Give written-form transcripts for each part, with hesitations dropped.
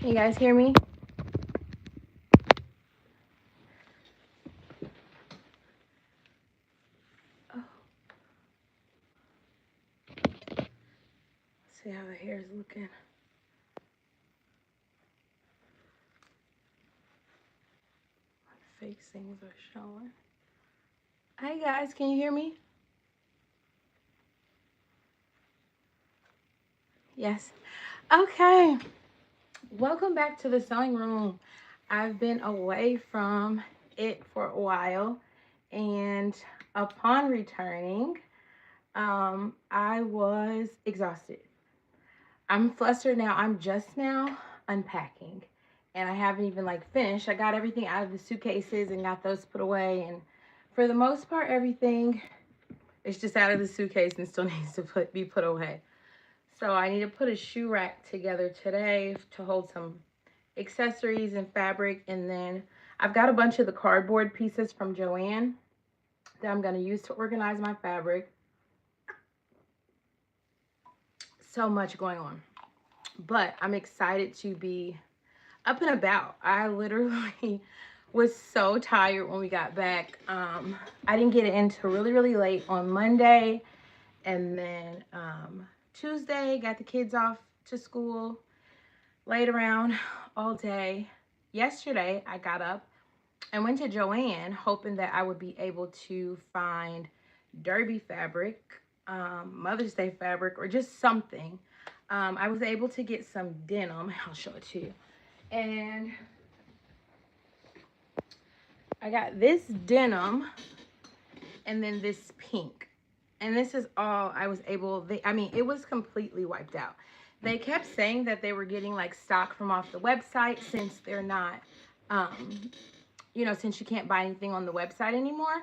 Can you guys hear me? Oh, see how the hair is looking. Fake things are showing. Hey guys, can you hear me? Yes. Okay. Welcome back to the sewing room. I've been away from it for a while, and upon returning, I was exhausted. I'm flustered now. I'm just now unpacking, and I haven't even like finished. I got everything out of the suitcases and got those put away, and for the most part, everything is just out of the suitcase and still needs to be put away. So I need to put a shoe rack together today to hold some accessories and fabric, and then I've got a bunch of the cardboard pieces from Joann that I'm going to use to organize my fabric. So much going on, but I'm excited to be up and about. I literally was so tired when we got back. I didn't get it until really late on Monday, and then Tuesday got the kids off to school, laid around all day. Yesterday I got up and went to Joann hoping that I would be able to find derby fabric, Mother's Day fabric, or just something. I was able to get some denim. I'll show it to you. And I got this denim and then this pink. And this is all I was able, I mean, it was completely wiped out. They kept saying that they were getting like stock from off the website since they're not, since you can't buy anything on the website anymore.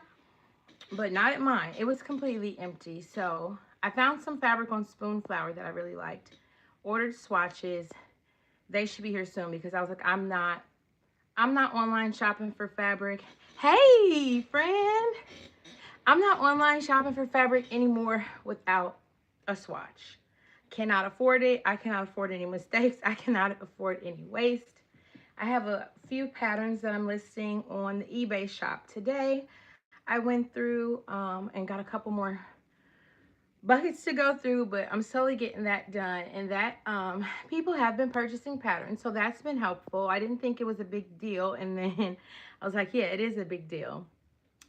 But not at mine. It was completely empty. So I found some fabric on Spoonflower that I really liked. Ordered swatches. They should be here soon because I was like, I'm not online shopping for fabric. Hey, friend. I'm not online shopping for fabric anymore without a swatch. Cannot afford it. I cannot afford any mistakes. I cannot afford any waste. I have a few patterns that I'm listing on the eBay shop today. I went through and got a couple more buckets to go through, but I'm slowly getting that done. And that people have been purchasing patterns, so that's been helpful. I didn't think it was a big deal, and then I was like, yeah, it is a big deal.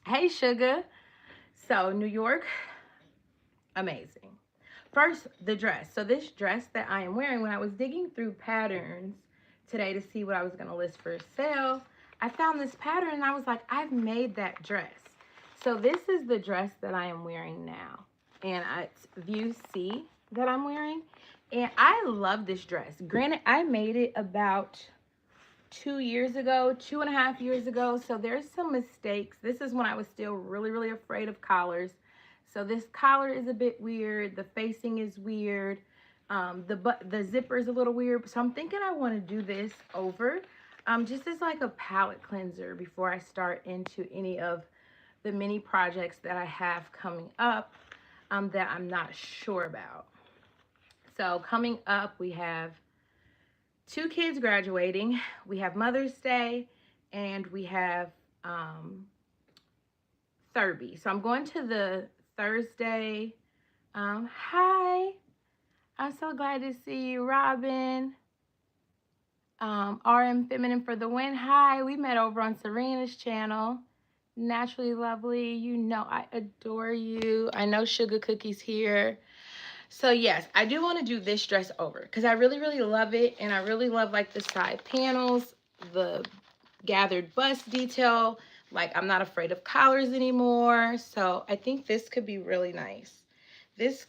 Hey, sugar. So New York, amazing. First, the dress. So this dress that I am wearing, when I was digging through patterns today to see what I was going to list for sale, I found this pattern and I was like, I've made that dress. So this is the dress that I am wearing now. And it's View C that I'm wearing. And I love this dress. Granted, I made it about 2 years ago, 2.5 years ago. So there's some mistakes. This is when I was still really afraid of collars. So this collar is a bit weird. The facing is weird. The zipper is a little weird. So I'm thinking I want to do this over just as like a palette cleanser before I start into any of the mini projects that I have coming up that I'm not sure about. So coming up, we have 2 kids graduating. We have Mother's Day, and we have Thurby. So I'm going to the Thursday. Hi. I'm so glad to see you, Robin. RM Feminine for the win. Hi. We met over on Serena's channel. Naturally Lovely. You know I adore you. I know Sugar Cookie's here. So yes, I do want to do this dress over because I really love it, and I really love like the side panels, the gathered bust detail. Like I'm not afraid of collars anymore. So I think this could be really nice. This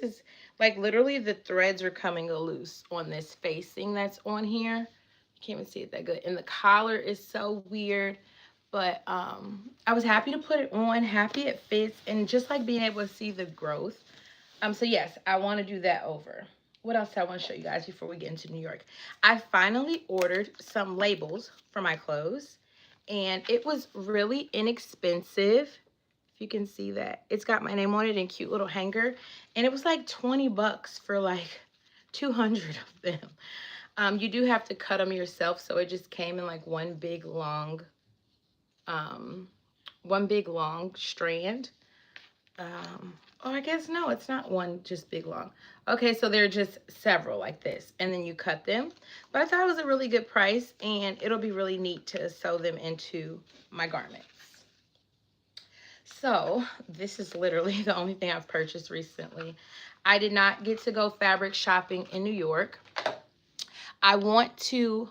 is like literally the threads are coming loose on this facing that's on here. You can't even see it that good. And the collar is so weird. But I was happy to put it on, happy it fits, and just like being able to see the growth. So yes, I want to do that over. What else do I want to show you guys before we get into New York? I finally ordered some labels for my clothes, and it was really inexpensive. If you can see that, it's got my name on it in cute little hanger, and it was like 20 bucks for like 200 of them. You do have to cut them yourself, so it just came in like um, one big long strand. Oh, I guess no, it's not one just big long. Okay, so they're just several like this, and then you cut them. But I thought it was a really good price, and it'll be really neat to sew them into my garments. So this is literally the only thing I've purchased recently. I did not get to go fabric shopping in New York. I want to.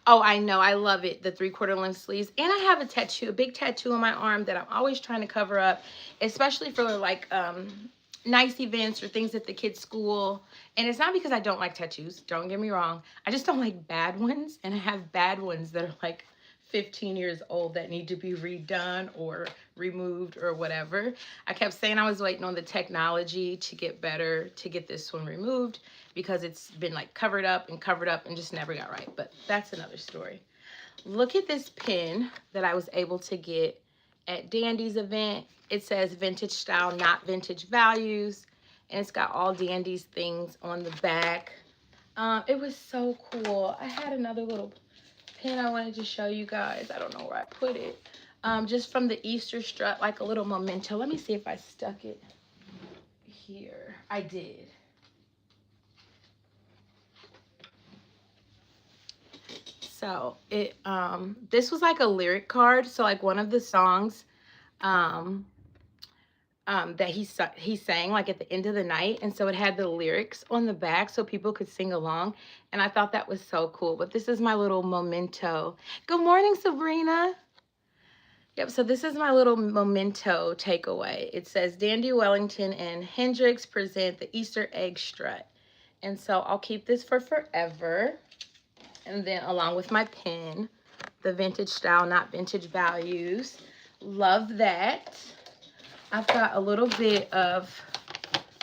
Oh, I know. I love it. The 3/4 length sleeves. And I have a tattoo, a big tattoo on my arm that I'm always trying to cover up, especially for like nice events or things at the kids' school. And it's not because I don't like tattoos. Don't get me wrong. I just don't like bad ones. And I have bad ones that are like 15 years old that need to be redone or removed or whatever. I kept saying I was waiting on the technology to get better to get this one removed, because it's been like covered up and just never got right. But that's another story. Look at this pin that I was able to get at Dandy's event. It says vintage style, not vintage values. And it's got all Dandy's things on the back. It was so cool. I had another little pin I wanted to show you guys. I don't know where I put it. Just from the Easter strut, like a little memento. Let me see if I stuck it here. I did. So it this was like a lyric card. So like one of the songs um that he sang like at the end of the night, and so it had the lyrics on the back so people could sing along, and I thought that was so cool. But this is my little memento. Good morning, Sabrina. Yep, so this is my little memento takeaway. It says Dandy Wellington and Hendrix present the Easter egg strut. And so I'll keep this for forever. And then along with my pen, the vintage style, not vintage values. Love that. I've got a little bit of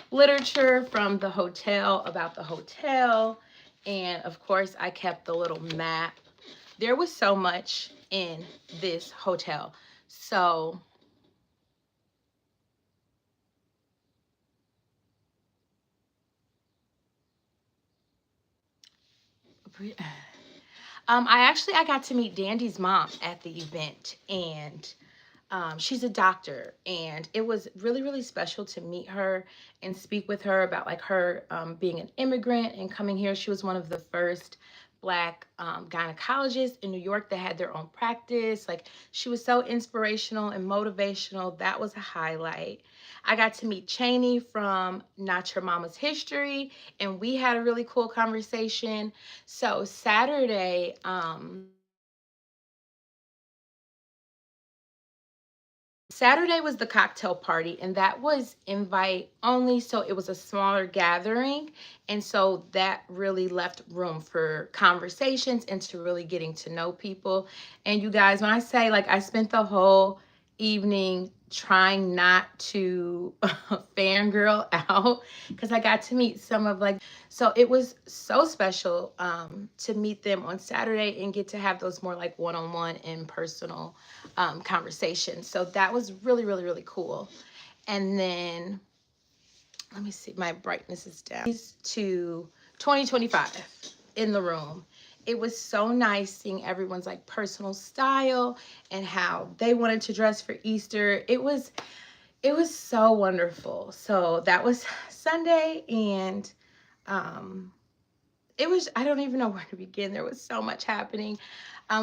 literature from the hotel about the hotel. And of course, I kept the little map. There was so much in this hotel. So I got to meet Dandy's mom at the event, and she's a doctor, and it was really, really special to meet her and speak with her about like her being an immigrant and coming here. She was one of the first Black gynecologists in New York that had their own practice. Like, she was so inspirational and motivational. That was a highlight. I got to meet Cheney from Not Your Mama's History, and we had a really cool conversation. So Saturday was the cocktail party, and that was invite only, so it was a smaller gathering, and so that really left room for conversations and to really getting to know people. And you guys, when I say like I spent the whole evening trying not to fangirl out, because I got to meet some of like, so it was so special to meet them on Saturday and get to have those more like one-on-one and personal conversations. So that was really, really, really cool. And then let me see, my brightness is down to 2025 in the room. It was so nice seeing everyone's like personal style and how they wanted to dress for Easter. It was so wonderful. So that was Sunday, and it was, I don't even know where to begin. There was so much happening.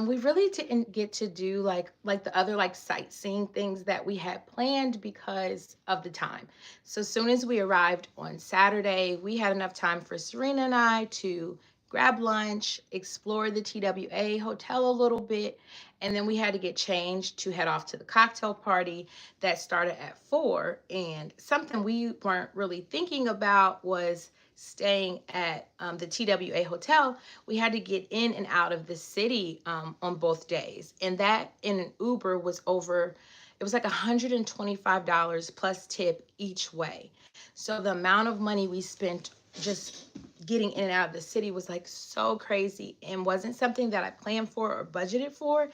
We really didn't get to do like the other like sightseeing things that we had planned because of the time. So as soon as we arrived on Saturday, we had enough time for Serena and I to grab lunch, explore the TWA Hotel a little bit, and then we had to get changed to head off to the cocktail party that started at 4. And something we weren't really thinking about was staying at the TWA Hotel. We had to get in and out of the city on both days. And that in an Uber was over, it was like $125 plus tip each way. So the amount of money we spent just getting in and out of the city was like so crazy, and wasn't something that I planned for or budgeted for.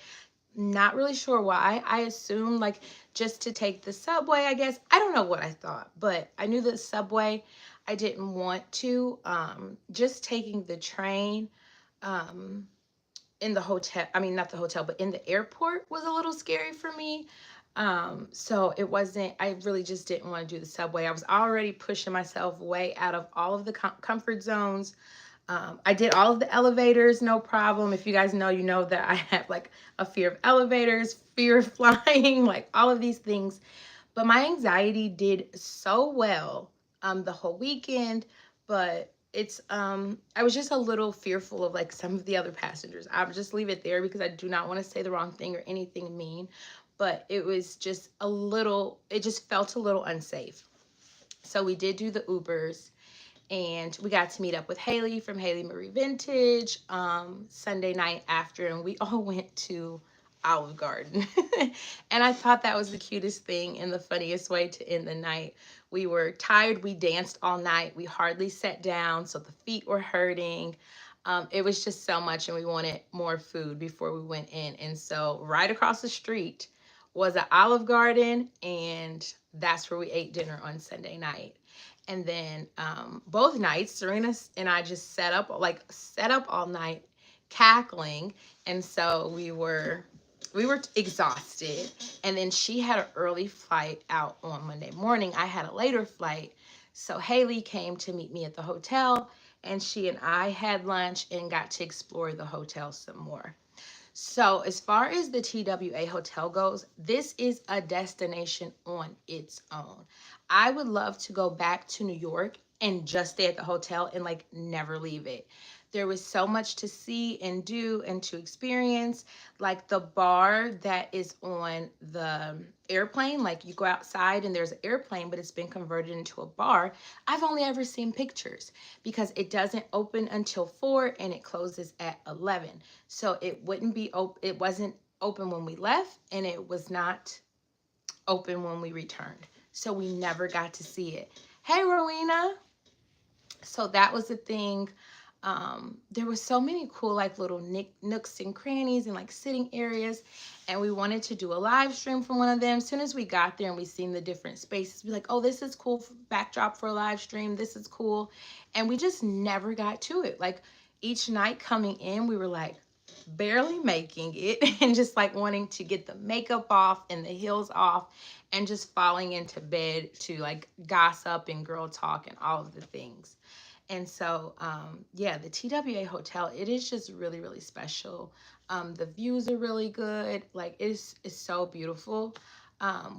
Not really sure why. I assumed like just to take the subway, I guess. I don't know what I thought, but I knew the subway I didn't want to. Just taking the train um, in the hotel, I mean, not the hotel, but in the airport was a little scary for me. So it wasn't, I really just didn't want to do the subway. I was already pushing myself way out of all of the comfort zones. I did all of the elevators, no problem. If you guys know, you know that I have like a fear of elevators, fear of flying, like all of these things. But my anxiety did so well the whole weekend, but I was just a little fearful of like some of the other passengers. I'll just leave it there because I do not want to say the wrong thing or anything mean, but it was just a little, it just felt a little unsafe. So we did do the Ubers, and we got to meet up with Haley from Haley Marie Vintage Sunday night after, and we all went to Olive Garden. And I thought that was the cutest thing and the funniest way to end the night. We were tired, we danced all night, we hardly sat down, so the feet were hurting. It was just so much, and we wanted more food before we went in. And so, right across the street was an Olive Garden, and that's where we ate dinner on Sunday night. And then both nights, Serena and I just set up all night, cackling, and so we were exhausted. And then she had an early flight out on Monday morning. I had a later flight, so Haley came to meet me at the hotel, and she and I had lunch and got to explore the hotel some more. So, as far as the TWA Hotel goes, this is a destination on its own. I would love to go back to New York and just stay at the hotel and like never leave it. There was so much to see and do and to experience. Like the bar that is on the airplane, like you go outside and there's an airplane, but it's been converted into a bar. I've only ever seen pictures because it doesn't open until 4 and it closes at 11. So it wouldn't be open. It wasn't open when we left, and it was not open when we returned. So we never got to see it. Hey, Rowena. So that was the thing. There was so many cool like little nooks and crannies and like sitting areas, and we wanted to do a live stream from one of them. As soon as we got there and we seen the different spaces, we like, oh, this is cool backdrop for a live stream, this is cool. And we just never got to it. Like each night coming in, we were like barely making it and just like wanting to get the makeup off and the heels off and just falling into bed to like gossip and girl talk and all of the things. And so, yeah, the TWA Hotel, it is just really, really special. The views are really good. Like, it's so beautiful.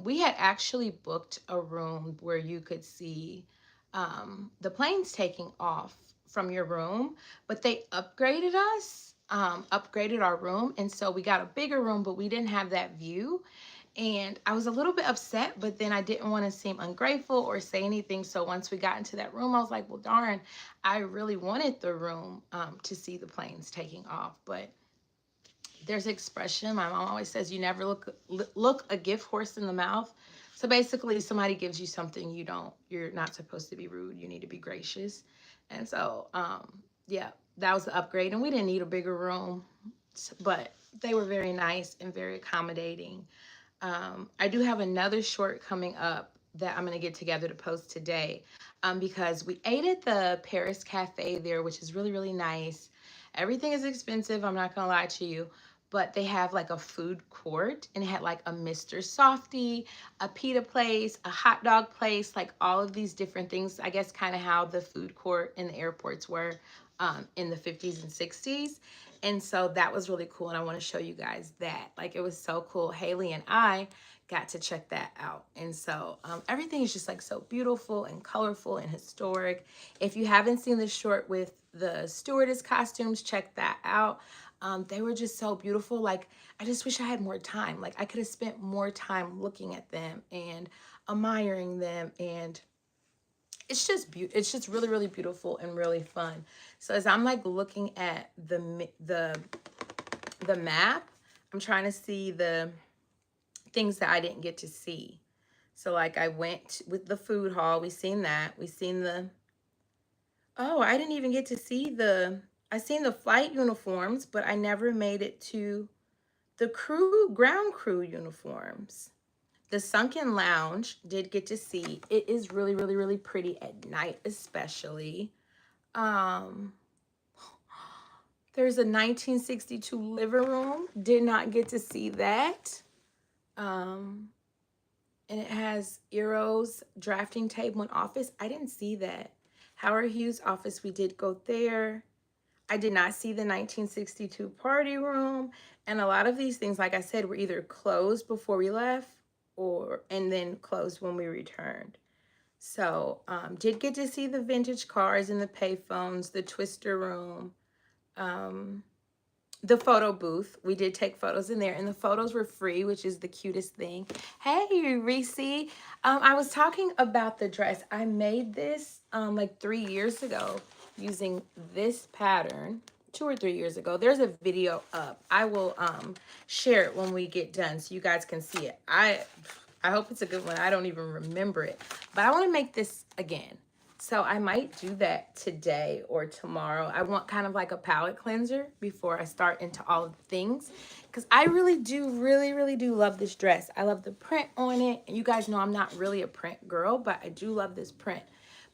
We had actually booked a room where you could see the planes taking off from your room, but they upgraded our room. And so we got a bigger room, but we didn't have that view. And I was a little bit upset, but then I didn't want to seem ungrateful or say anything. So once we got into that room, I was like, well, darn, I really wanted the room to see the planes taking off. But there's an expression. My mom always says, you never look a gift horse in the mouth. So basically, somebody gives you something you're not supposed to be rude. You need to be gracious. And so, yeah, that was the upgrade. And we didn't need a bigger room, but they were very nice and very accommodating. I do have another short coming up that I'm going to get together to post today, because we ate at the Paris Cafe there, which is really, really nice. Everything is expensive, I'm not going to lie to you, but they have like a food court, and it had like a Mr. Softy, a pita place, a hot dog place, like all of these different things. I guess kind of how the food court in the airports were in the 50s and 60s. And so that was really cool, and I want to show you guys that. Like, it was so cool. Haley and I got to check that out. And so everything is just like so beautiful and colorful and historic. If you haven't seen the short with the stewardess costumes, check that out. They were just so beautiful. Like, I just wish I had more time. Like, I could have spent more time looking at them and admiring them, and it's just really, really beautiful and really fun. So as I'm like looking at the map, I'm trying to see the things that I didn't get to see. So like I went with the food hall, we seen that. We seen the Oh, I didn't even get to see I seen the flight uniforms, but I never made it to the ground crew uniforms. The sunken lounge did get to see. It is really, really, really pretty at night, especially. Um, there's a 1962 living room. Did not get to see that. Um, and it has Eero's drafting table and office. I didn't see that. Howard Hughes' office, we did go there. I did not see the 1962 party room. And a lot of these things, like I said, were either closed before we left and then closed when we returned. So did get to see the vintage cars and the payphones, the twister room, um, the photo booth. We did take photos in there, and the photos were free, which is the cutest thing. Hey, Reese. I was talking about the dress. I made this like 3 years ago using this pattern. 2 or 3 years ago. There's a video up. I will share it when we get done so you guys can see it. I hope it's a good one. I don't even remember it. But I want to make this again. So I might do that today or tomorrow. I want kind of like a palette cleanser before I start into all of the things. Because I really do love this dress. I love the print on it. And you guys know I'm not really a print girl, but I do love this print.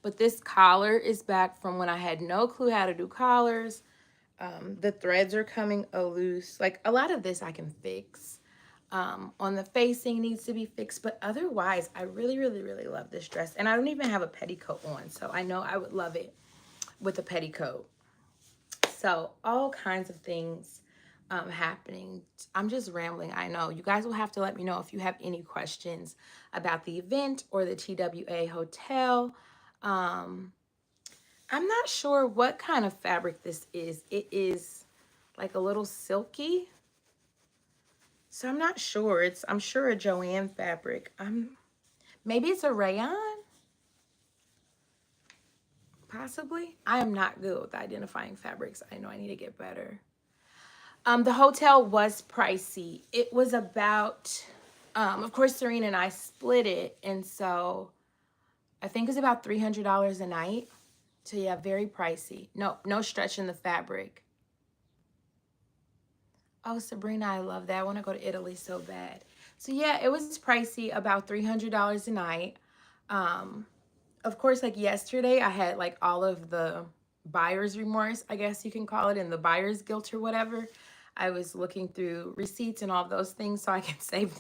But this collar is back from when I had no clue how to do collars. The threads are coming loose. Like a lot of this I can fix. On the facing needs to be fixed, but otherwise I really love this dress. And I don't even have a petticoat on, so I know I would love it with a petticoat. So all kinds of things happening. I'm just rambling, I know. You guys will have to let me know if you have any questions about the event or the TWA Hotel. I'm not sure what kind of fabric this is. It is like a little silky. So I'm not sure. I'm sure a Joanne fabric. Maybe it's a rayon. Possibly. I am not good with identifying fabrics. I know I need to get better. The hotel was pricey. It was about, of course, Serena and I split it, and so I think it's about $300 a night. So yeah, very pricey. No stretch in the fabric. Oh, Sabrina, I love that. I want to go to Italy so bad. So yeah, it was pricey, about $300 a night. Of course, like yesterday, I had like all of the buyer's remorse, I guess you can call it, and the buyer's guilt or whatever. I was looking through receipts and all of those things so I can save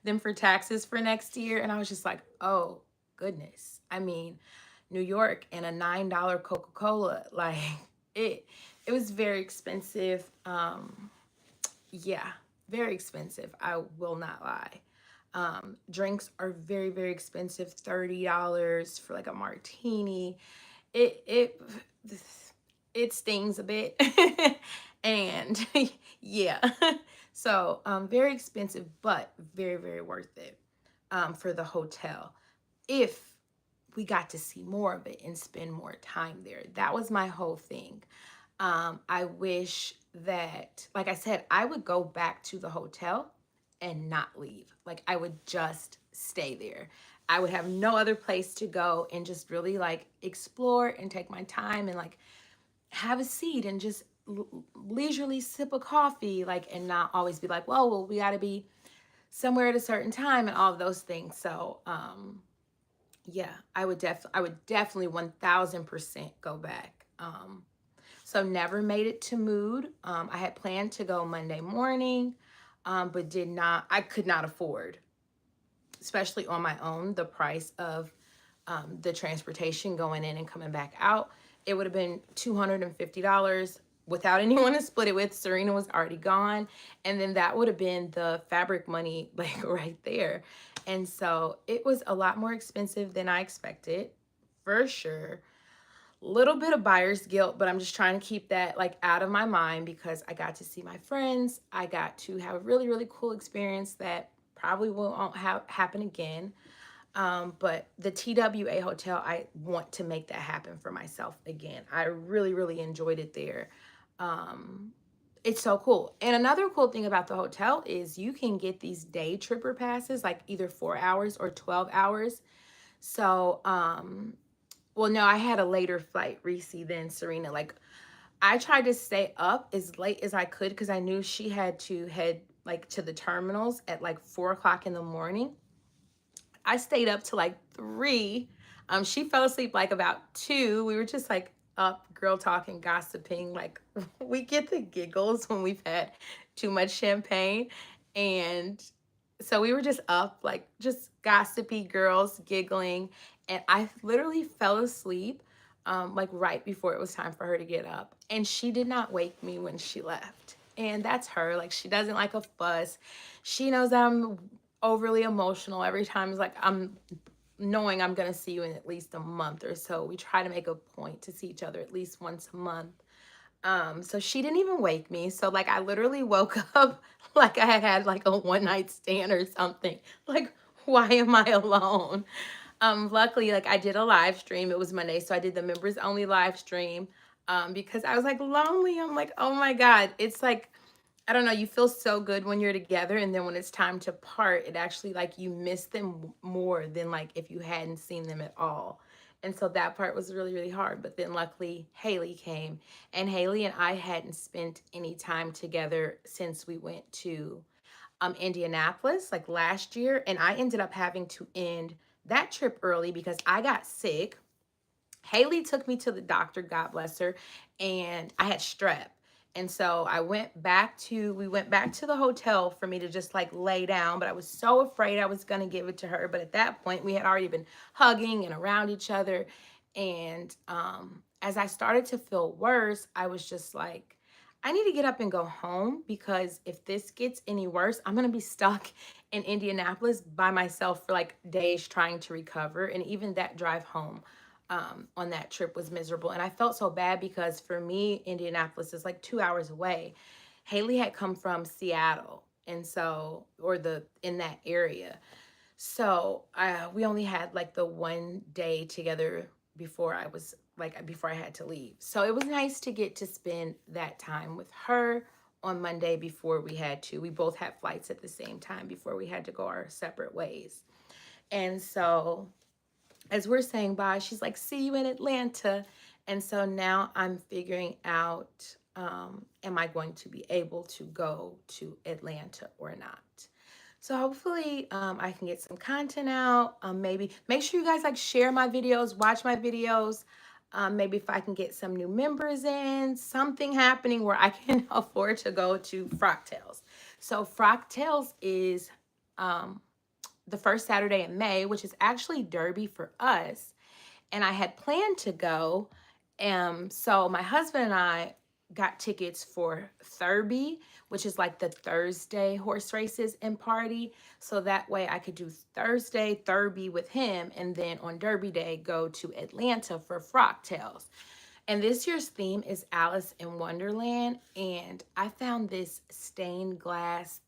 them for taxes for next year. And I was just like, oh, goodness. I mean, New York and a $9 Coca-Cola, like it was very expensive. Yeah, very expensive. I will not lie. Drinks are very expensive. $30 for like a martini. It stings a bit. And yeah. So very expensive, but very worth it for the hotel. If we got to see more of it and spend more time there. That was my whole thing. I wish that, like I said, I would go back to the hotel and not leave. Like I would just stay there. I would have no other place to go and just really like explore and take my time and like have a seat and just leisurely sip a coffee, like, and not always be like, well, we got to be somewhere at a certain time and all of those things. So, yeah, I would definitely 1000% go back. So never made it to Mood. I had planned to go Monday morning, but I could not afford, especially on my own, the price of the transportation going in and coming back out. It would have been $250 without anyone to split it with. Serena was already gone. And then that would have been the fabric money like right there. And so it was a lot more expensive than I expected, for sure. Little bit of buyer's guilt, but I'm just trying to keep that like out of my mind because I got to see my friends. I got to have a really cool experience that probably won't happen again. But the TWA Hotel, I want to make that happen for myself again. I really enjoyed it there. It's so cool. And another cool thing about the hotel is you can get these day tripper passes, like either 4 hours or 12 hours. So, well, no, I had a later flight, Reese, than Serena. Like, I tried to stay up as late as I could because I knew she had to head like to the terminals at like 4 o'clock in the morning. I stayed up till like 3. She fell asleep like about 2. We were just like up, girl talking, gossiping. Like we get the giggles when we've had too much champagne. And so we were just up, like just gossipy girls giggling. And I literally fell asleep like right before it was time for her to get up. And she did not wake me when she left. And that's her. Like, she doesn't like a fuss. She knows I'm overly emotional every time. It's like I'm knowing I'm going to see you in at least a month or so. We try to make a point to see each other at least once a month. So she didn't even wake me. So like I literally woke up like I had like a one night stand or something. Like, why am I alone? Luckily, like I did a live stream. It was Monday, so I did the members only live stream. Because I was like lonely. I'm like, oh my God. It's like, I don't know, you feel so good when you're together, and then when it's time to part, it actually like you miss them more than like if you hadn't seen them at all. And so that part was really, really hard. But then luckily Haley came, and Haley and I hadn't spent any time together since we went to Indianapolis like last year. And I ended up having to end that trip early because I got sick. Haley took me to the doctor, God bless her, and I had strep. And so we went back to the hotel for me to just like lay down, but I was so afraid I was going to give it to her. But at that point, we had already been hugging and around each other. And as I started to feel worse, I was just like, I need to get up and go home, because if this gets any worse, I'm going to be stuck in Indianapolis by myself for like days trying to recover. And even that drive home on that trip was miserable. And I felt so bad because for me, Indianapolis is like 2 hours away. Haley had come from Seattle, and so, or in that area. So we only had like the one day together before I had to leave. So it was nice to get to spend that time with her on Monday before we both had flights at the same time before we had to go our separate ways. And so as we're saying bye, she's like, see you in Atlanta. And so now I'm figuring out, am I going to be able to go to Atlanta or not? So hopefully I can get some content out. Maybe make sure you guys like share my videos, watch my videos. Maybe if I can get some new members in, something happening where I can afford to go to Frocktails. So Frocktails is the first Saturday in May, which is actually Derby for us. And I had planned to go. So my husband and I got tickets for Thurby, which is like the Thursday horse races and party. So that way I could do Thursday Thurby with him, and then on Derby Day go to Atlanta for Frocktails. And this year's theme is Alice in Wonderland. And I found this stained glass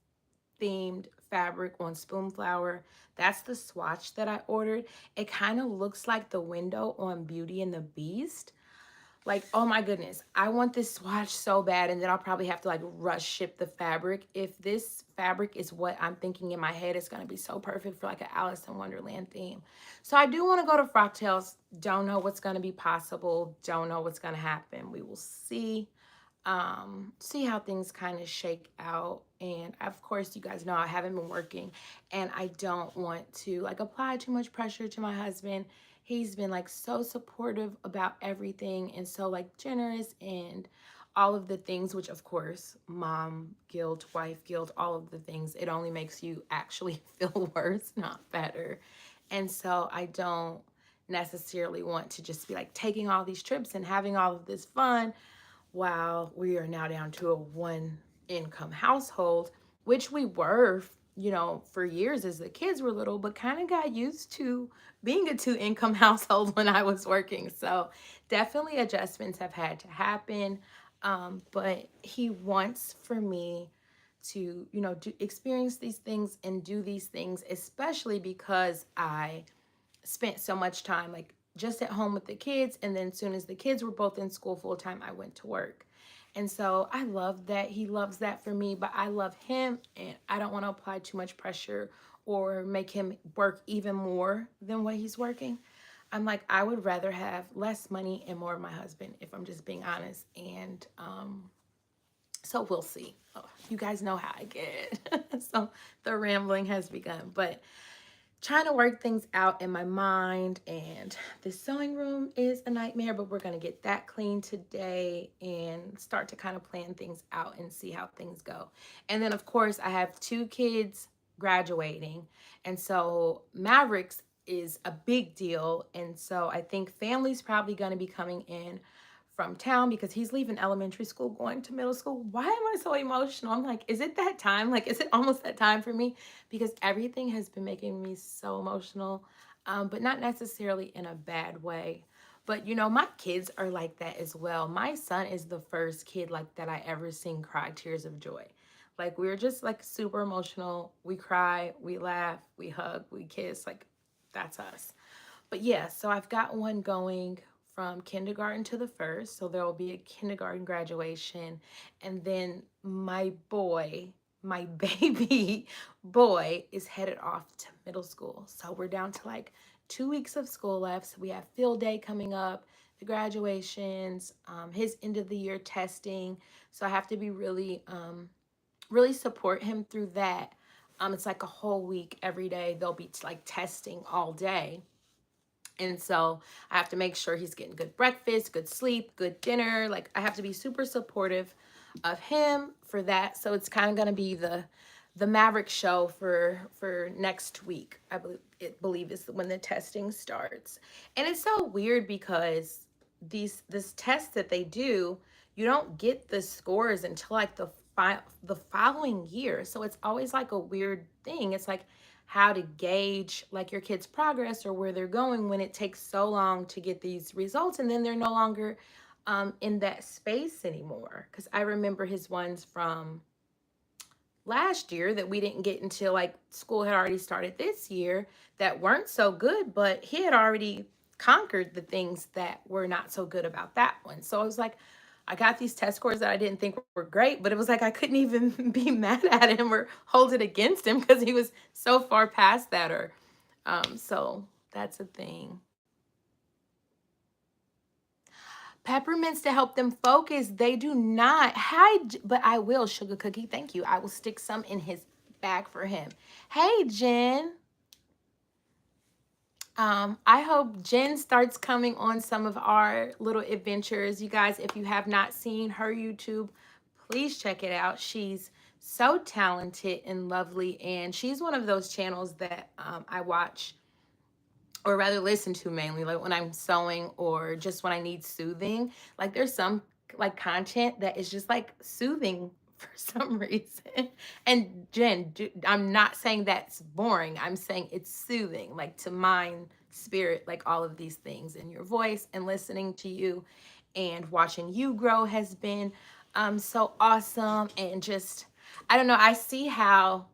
themed fabric on Spoonflower. That's the swatch that I ordered. It kind of looks like the window on Beauty and the Beast. Like, oh my goodness, I want this swatch so bad, and then I'll probably have to like rush ship the fabric. If this fabric is what I'm thinking in my head, it's going to be so perfect for like an Alice in Wonderland theme. So I do want to go to Frocktails. Don't know what's going to be possible. Don't know what's going to happen. We will see. See how things kind of shake out. And of course, you guys know I haven't been working, and I don't want to like apply too much pressure to my husband. He's been like so supportive about everything, and so like generous, and all of the things, which of course, mom guilt, wife guilt, all of the things, it only makes you actually feel worse, not better. And so I don't necessarily want to just be like taking all these trips and having all of this fun while we are now down to a one income household, which we were, for years as the kids were little, but kind of got used to being a two income household when I was working. So definitely adjustments have had to happen. But he wants for me to, experience these things and do these things, especially because I spent so much time like just at home with the kids, and then as soon as the kids were both in school full time, I went to work. And so I love that he loves that for me, but I love him, and I don't want to apply too much pressure or make him work even more than what he's working. I'm like, I would rather have less money and more of my husband, if I'm just being honest. And so we'll see. Oh, you guys know how I get. So the rambling has begun. But trying to work things out in my mind, and the sewing room is a nightmare, but we're going to get that clean today and start to kind of plan things out and see how things go. And then of course I have two kids graduating, and so Mavericks is a big deal, and so I think family's probably going to be coming in from town because he's leaving elementary school going to middle school. Why am I so emotional? I'm like, is it that time? Like, is it almost that time for me? Because everything has been making me so emotional, but not necessarily in a bad way. But you know, my kids are like that as well. My son is the first kid like that I ever seen cry tears of joy. Like, we're just like super emotional. We cry, we laugh, we hug, we kiss. Like, that's us. But yeah, so I've got one going from kindergarten to the first. So there will be a kindergarten graduation. And then my boy, my baby boy, is headed off to middle school. So we're down to like 2 weeks of school left. So we have field day coming up, the graduations, his end of the year testing. So I have to be really support him through that. It's like a whole week every day. They'll be like testing all day. And so I have to make sure he's getting good breakfast, good sleep, good dinner. Like, I have to be super supportive of him for that. So it's kind of going to be the Maverick show for next week. I believe is when the testing starts. And it's so weird because this test that they do, you don't get the scores until like the following year. So it's always like a weird thing. It's like how to gauge like your kid's progress or where they're going when it takes so long to get these results, and then they're no longer in that space anymore. Because I remember his ones from last year that we didn't get until like school had already started this year that weren't so good, but he had already conquered the things that were not so good about that one. So I was like, I got these test scores that I didn't think were great, but it was like I couldn't even be mad at him or hold it against him because he was so far past that. Or so that's a thing. Peppermints to help them focus. They do not. Hi, but I will, Sugar Cookie. Thank you. I will stick some in his bag for him. Hey, Jen. I hope Jen starts coming on some of our little adventures. You guys, if you have not seen her YouTube, please check it out. She's so talented and lovely, and she's one of those channels that I watch, or rather listen to, mainly like when I'm sewing or just when I need soothing. Like, there's some like content that is just like soothing for some reason. And Jen, I'm not saying that's boring. I'm saying it's soothing, like to mind, spirit, like all of these things. And your voice and listening to you and watching you grow has been so awesome. And just, I don't know, I see how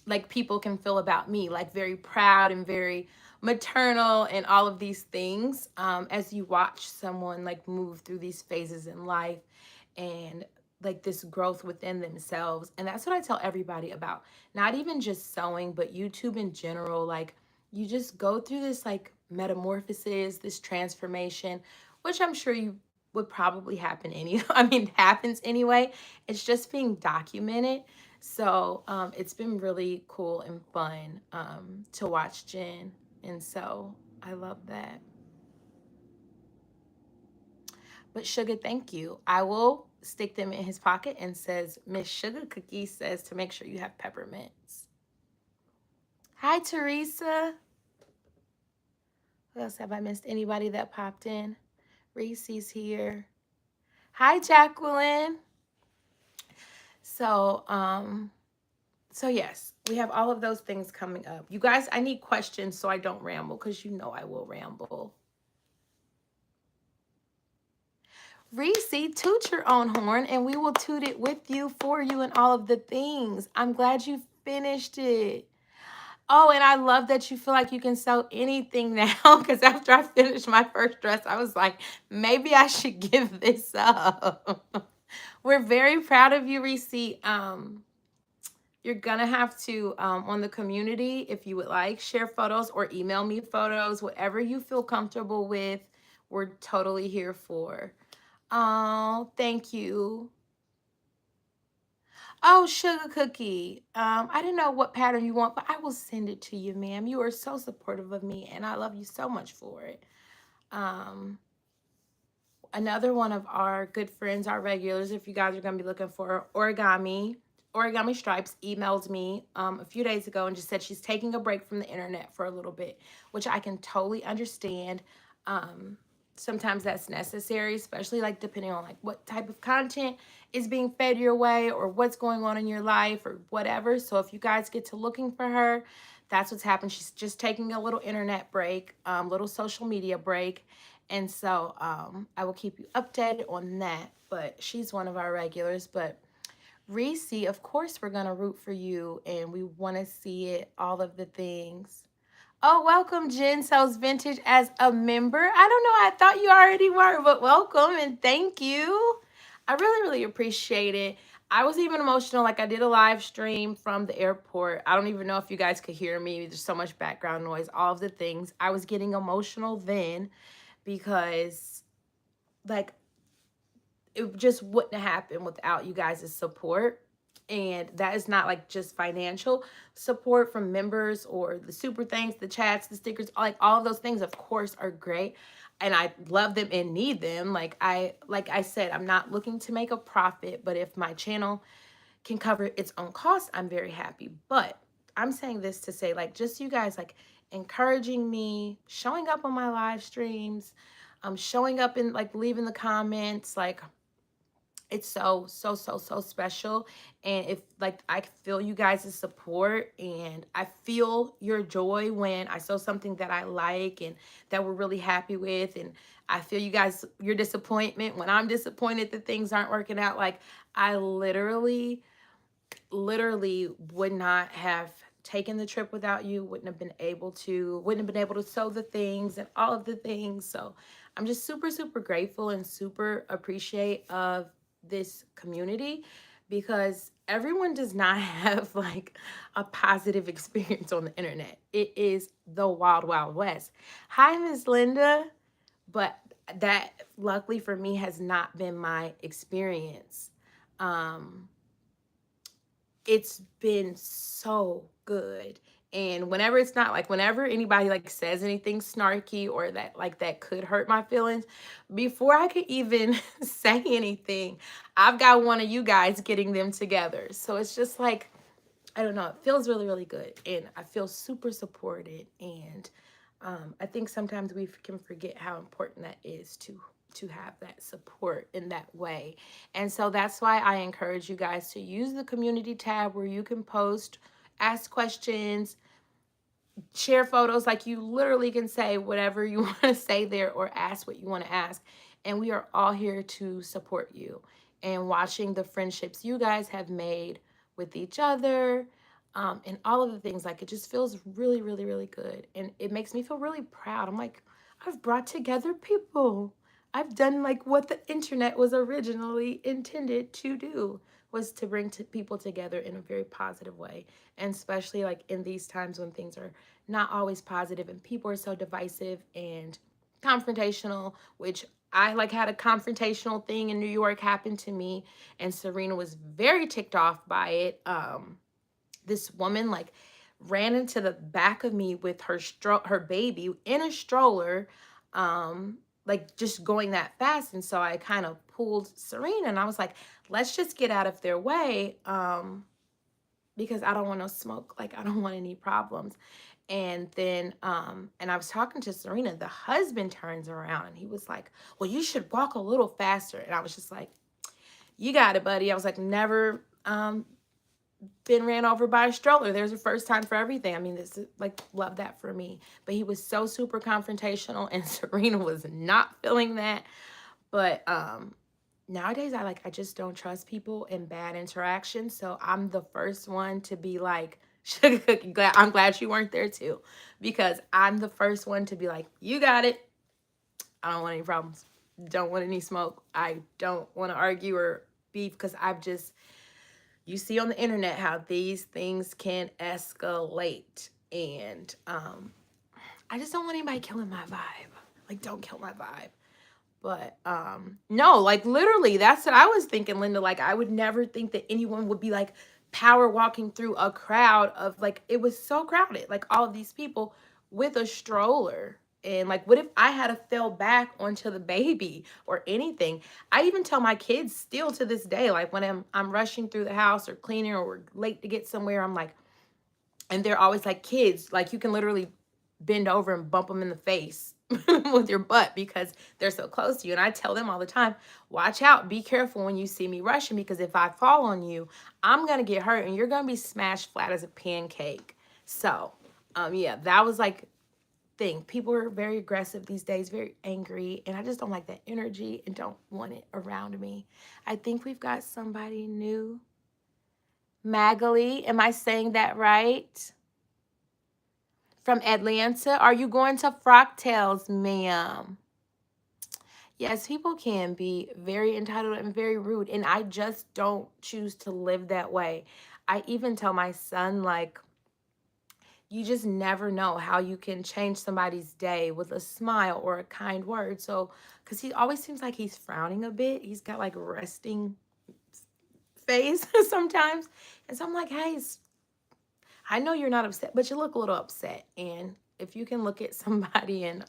like people can feel about me, like very proud and very maternal and all of these things, as you watch someone like move through these phases in life and like this growth within themselves. And that's what I tell everybody about, not even just sewing, but YouTube in general. Like, you just go through this like metamorphosis, this transformation, which I'm sure you would probably happen I mean, happens anyway. It's just being documented. So it's been really cool and fun to watch Jen. And so I love that. But Sugar, thank you. I will stick them in his pocket, and says Miss Sugar Cookie says to make sure you have peppermints. Hi, Teresa. What else have I missed? Anybody that popped in? Reese's here. Hi, Jacqueline. So, so yes, we have all of those things coming up. You guys, I need questions so I don't ramble, because you know I will ramble. Reese, toot your own horn and we will toot it with you, for you, and all of the things. I'm glad you finished it. Oh, and I love that you feel like you can sew anything now, because after I finished my first dress, I was like, maybe I should give this up. We're very proud of you, Reese. You're gonna have to, on the community, if you would like, share photos or email me photos, whatever you feel comfortable with. We're totally here for. Oh, thank you. Oh, Sugar Cookie. I didn't know what pattern you want, but I will send it to you, ma'am. You are so supportive of me, and I love you so much for it. Um, Another one of our good friends, our regulars, if you guys are going to be looking for origami stripes, emailed me a few days ago and just said she's taking a break from the internet for a little bit, which I can totally understand. um Sometimes that's necessary, especially like depending on like what type of content is being fed your way or what's going on in your life or whatever. So if you guys get to looking for her, that's what's happened. She's just taking a little internet break, little social media break. And so I will keep you updated on that. But she's one of our regulars. But Reese, of course, we're going to root for you and we want to see it, all of the things. Oh, welcome, Jen Sells Vintage as a member. I don't know. I thought you already were, but welcome and thank you. I really, really appreciate it. I was even emotional. Like I did a live stream from the airport. I don't even know if you guys could hear me. There's so much background noise, all of the things. I was getting emotional then because like it just wouldn't happen without you guys' support. And that is not like just financial support from members or the super thanks, the chats, the stickers, like all of those things, of course, are great. And I love them and need them. Like I said, I'm not looking to make a profit, but if my channel can cover its own costs, I'm very happy. But I'm saying this to say, like, just you guys like encouraging me, showing up on my live streams, showing up and like leaving the comments, like it's so special. And if like I feel you guys' support and I feel your joy when I saw something that I like and that we're really happy with, and I feel you guys your disappointment when I'm disappointed that things aren't working out. Like I literally would not have taken the trip without you, wouldn't have been able to sew the things and all of the things. So I'm just super grateful and super appreciate of this community, because everyone does not have like a positive experience on the internet. It is the wild west. Hi, Miss Linda. But that luckily for me has not been my experience. um it's been so good. And whenever it's not like, whenever anybody like says anything snarky or that like that could hurt my feelings, before I could even say anything, I've got one of you guys getting them together. So it's just like, I don't know, it feels really good. And I feel super supported. And I think sometimes we can forget how important that is to have that support in that way. And so that's why I encourage you guys to use the community tab where you can post, ask questions, share photos. Like you literally can say whatever you want to say there or ask what you want to ask. And we are all here to support you and watching the friendships you guys have made with each other, and all of the things. Like it just feels really good. And it makes me feel really proud. I'm like, I've brought together people. I've done like what the internet was originally intended to do, was to bring people together in a very positive way. And especially like in these times when things are not always positive and people are so divisive and confrontational, which I like had a confrontational thing in New York happen to me, and Serena was very ticked off by it. This woman like ran into the back of me with her baby in a stroller, like just going that fast. And so I kind of pulled Serena and I was like, let's just get out of their way, because I don't want no smoke. Like I don't want any problems. And then and I was talking to Serena, the husband turns around and he was like, well, you should walk a little faster. And I was just like, you got it, buddy. I was like, never been ran over by a stroller. There's a first time for everything. I mean, this is like, love that for me. But he was so super confrontational and Serena was not feeling that. But nowadays I just don't trust people in bad interactions. So I'm the first one to be like, Sugar Cookie, I'm glad you weren't there too, because I'm the first one to be like, you got it. I don't want any problems. Don't want any smoke. I don't want to argue or beef, because you see on the internet how these things can escalate. And I just don't want anybody killing my vibe. Like, don't kill my vibe. But no, like literally that's what I was thinking, Linda. Like I would never think that anyone would be like power walking through a crowd of like, it was so crowded, like all of these people with a stroller. And like, what if I had to fell back onto the baby or anything? I even tell my kids still to this day, like when I'm rushing through the house or cleaning or we're late to get somewhere, I'm like, and they're always like, kids, like you can literally bend over and bump them in the face with your butt because they're so close to you. And I tell them all the time, watch out, be careful when you see me rushing, because if I fall on you, I'm gonna get hurt and you're gonna be smashed flat as a pancake. So yeah, that was like thing. People are very aggressive these days, very angry, and I just don't like that energy and don't want it around me. I think we've got somebody new. Magali, am I saying that right? From Atlanta. Are you going to Frocktails, ma'am? Yes, people can be very entitled and very rude, and I just don't choose to live that way. I even tell my son, like, you just never know how you can change somebody's day with a smile or a kind word. So, because he always seems like he's frowning a bit, he's got like resting face sometimes. And so I'm like, hey, I know you're not upset, but you look a little upset. And if you can look at somebody and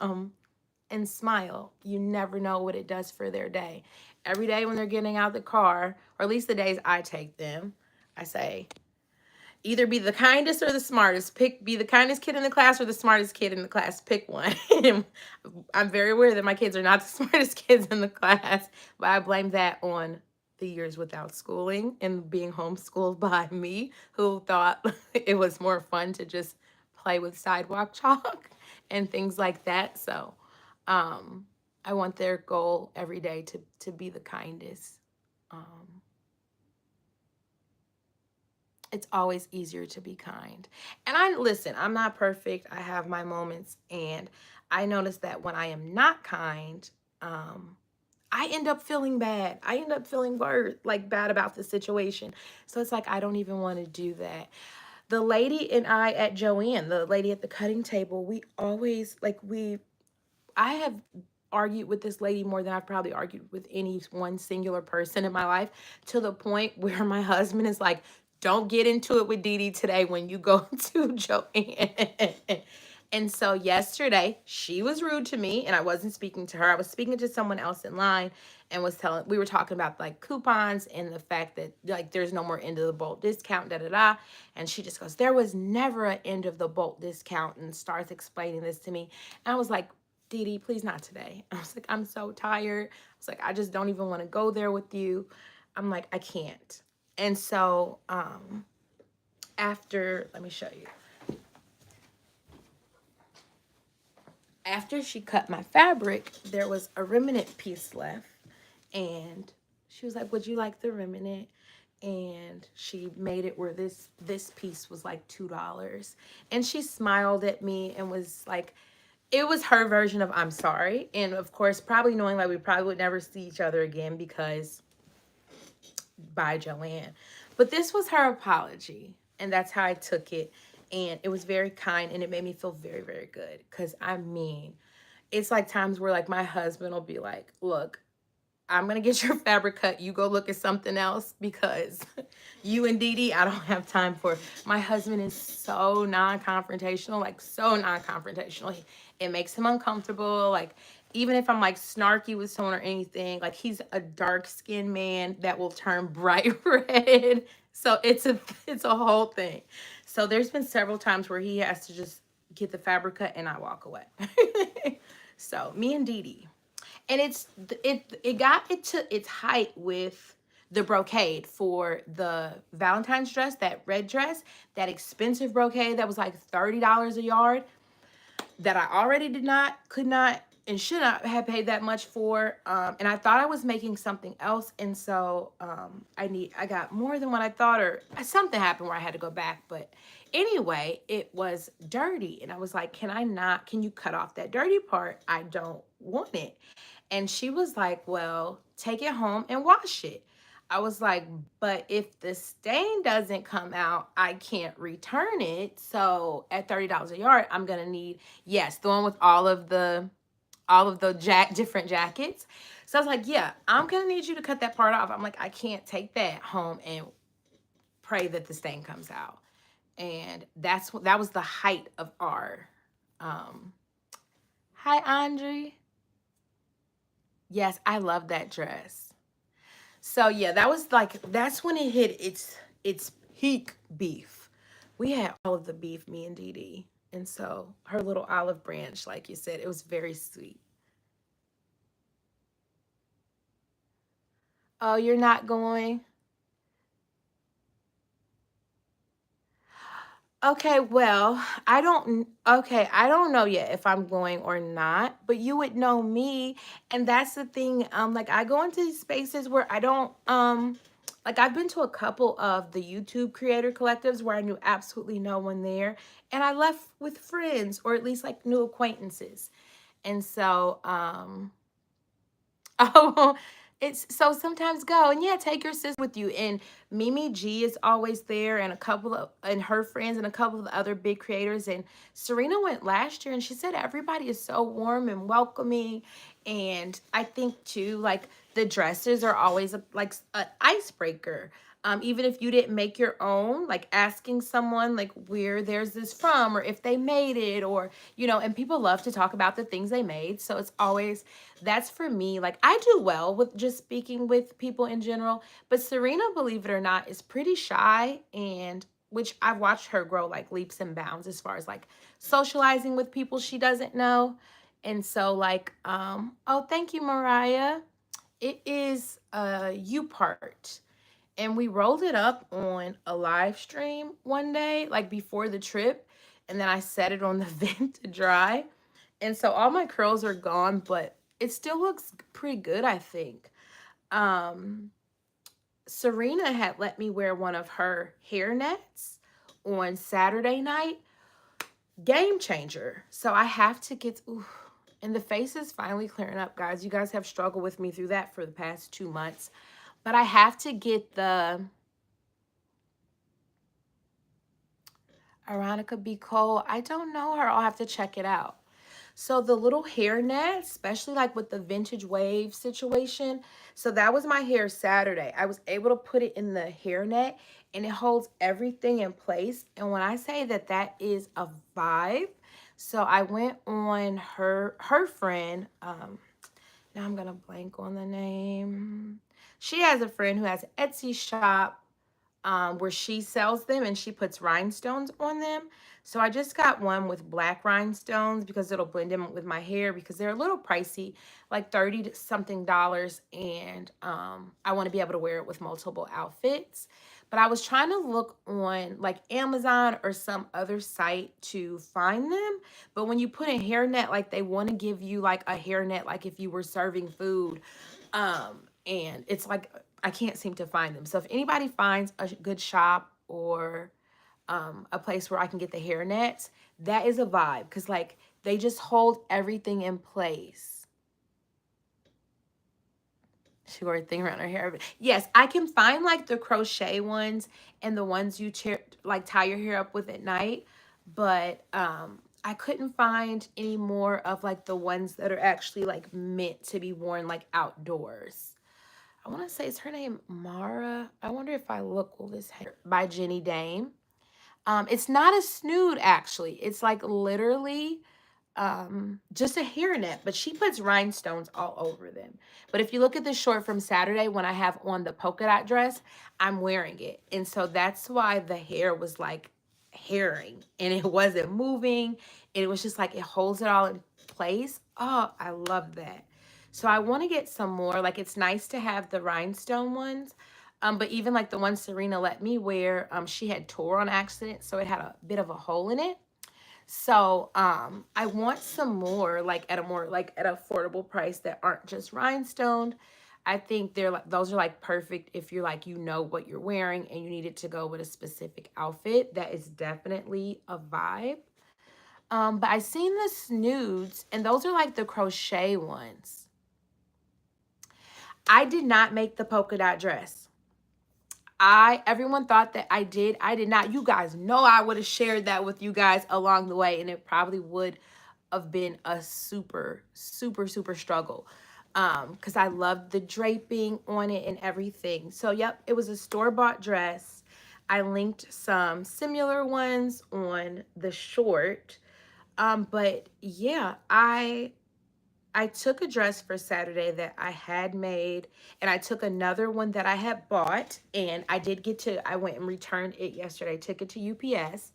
smile, you never know what it does for their day. Every day when they're getting out the car, or at least the days I take them, I say, either be the kindest or the smartest. Be the kindest kid in the class or the smartest kid in the class. Pick one. I'm very aware that my kids are not the smartest kids in the class, but I blame that on the years without schooling and being homeschooled by me, who thought it was more fun to just play with sidewalk chalk and things like that. So I want their goal every day to be the kindest. It's always easier to be kind. And listen, I'm not perfect. I have my moments. And I notice that when I am not kind, I end up feeling bad. I end up feeling bad about the situation. So it's like, I don't even want to do that. The lady and I at Joanne, the lady at the cutting table, we always, I have argued with this lady more than I've probably argued with any one singular person in my life, to the point where my husband is like, don't get into it with Dee Dee today when you go to Joanne. And so yesterday she was rude to me and I wasn't speaking to her. I was speaking to someone else in line and we were talking about like coupons and the fact that like there's no more end of the bolt discount, da da da. And she just goes, there was never an end of the bolt discount, and starts explaining this to me. And I was like, Dee Dee, please not today. I was like, I'm so tired. I was like, I just don't even want to go there with you. I'm like, I can't. And so let me show you. After she cut my fabric, there was a remnant piece left. And she was like, would you like the remnant? And she made it where this piece was like $2. And she smiled at me and was like, it was her version of I'm sorry. And of course, probably knowing like we probably would never see each other again because by Joanne. But this was her apology. And that's how I took it. And it was very kind and it made me feel very, very good. Because I mean, it's like times where like my husband will be like, look, I'm going to get your fabric cut. You go look at something else because you and Dee Dee, I don't have time for. My husband is so non-confrontational, like so non-confrontational. It makes him uncomfortable. Like even if I'm like snarky with someone or anything, like he's a dark-skinned man that will turn bright red. So it's a whole thing. So there's been several times where he has to just get the fabric cut and I walk away. So me and Dee Dee. And it got it to its height with the brocade for the Valentine's dress, that red dress, that expensive brocade that was like $30 a yard, that I already could not, and should not have paid that much for. And I thought I was making something else. And so I got more than what I thought, or something happened where I had to go back. But anyway, it was dirty. And I was like, can you cut off that dirty part? I don't want it. And she was like, well, take it home and wash it. I was like, but if the stain doesn't come out, I can't return it. So at $30 a yard, I'm going to need, yes, the one with all of the all of the different jackets. So I was like, yeah, I'm gonna need you to cut that part off. I'm like, I can't take that home and pray that the stain comes out. And that was the height of our um hi Andre. Yes, I love that dress. So yeah, that's when it hit its peak beef. We had all of the beef, me and Dee Dee. And so her little olive branch, like you said, it was very sweet. Oh, you're not going? Okay, well, I don't know yet if I'm going or not, but you would know me. And that's the thing. Like I go into these spaces where I don't like I've been to a couple of the YouTube creator collectives where I knew absolutely no one there. And I left with friends or at least like new acquaintances. And so oh, it's so sometimes go and yeah, take your sister with you. And Mimi G is always there, and a couple of and her friends and a couple of the other big creators. And Serena went last year, and she said everybody is so warm and welcoming. And I think too, like the dresses are always like an icebreaker. Even if you didn't make your own, like asking someone like where there's this from or if they made it or, and people love to talk about the things they made. So it's always, that's for me. Like I do well with just speaking with people in general, but Serena, believe it or not, is pretty shy, and which I've watched her grow like leaps and bounds as far as like socializing with people she doesn't know. And so like, oh, thank you, Mariah. It is a U part. And we rolled it up on a live stream one day, like before the trip. And then I set it on the vent to dry. And so all my curls are gone, but it still looks pretty good, I think. Um, Serena had let me wear one of her hair nets on Saturday night. Game changer. So I have to get, ooh, and the face is finally clearing up, guys. You guys have struggled with me through that for the past 2 months. But I have to get the Aronica B. Cole. I don't know her. I'll have to check it out. So the little hair net, especially like with the vintage wave situation. So that was my hair Saturday. I was able to put it in the hair net and it holds everything in place. And when I say that that is a vibe, so I went on her friend, now I'm gonna blank on the name. She has a friend who has an Etsy shop where she sells them and she puts rhinestones on them. So I just got one with black rhinestones because it'll blend in with my hair because they're a little pricey, like 30 to something dollars. And I want to be able to wear it with multiple outfits. But I was trying to look on like Amazon or some other site to find them. But when you put a hairnet, like they want to give you like a hairnet, like if you were serving food. And it's like I can't seem to find them. So if anybody finds a good shop or a place where I can get the hair nets, that is a vibe because like they just hold everything in place. She wore a thing around her hair. Yes, I can find like the crochet ones and the ones you like tie your hair up with at night, but I couldn't find any more of like the ones that are actually like meant to be worn like outdoors. I want to say, is her name Mara? I wonder if I look, will this hair by Jenny Dame. It's not a snood actually. It's like literally just a hairnet, but she puts rhinestones all over them. But if you look at the short from Saturday when I have on the polka dot dress, I'm wearing it. And so that's why the hair was like herring and it wasn't moving. And it was just like it holds it all in place. Oh, I love that. So I want to get some more. Like it's nice to have the rhinestone ones. But even like the one Serena let me wear, she had tore on accident, so it had a bit of a hole in it. So I want some more like at a more like at an affordable price that aren't just rhinestoned. I think they're like those are like perfect if you're like you know what you're wearing and you need it to go with a specific outfit. That is definitely a vibe. But I seen the snoods and those are like the crochet ones. I did not make the polka dot dress. Everyone thought that I did. I did not. You guys know I would have shared that with you guys along the way, and it probably would have been a super, super, super struggle. Because I loved the draping on it and everything. So, yep, it was a store-bought dress. I linked some similar ones on the short. But yeah, I took a dress for Saturday that I had made, and I took another one that I had bought, and I went and returned it yesterday. I took it to UPS,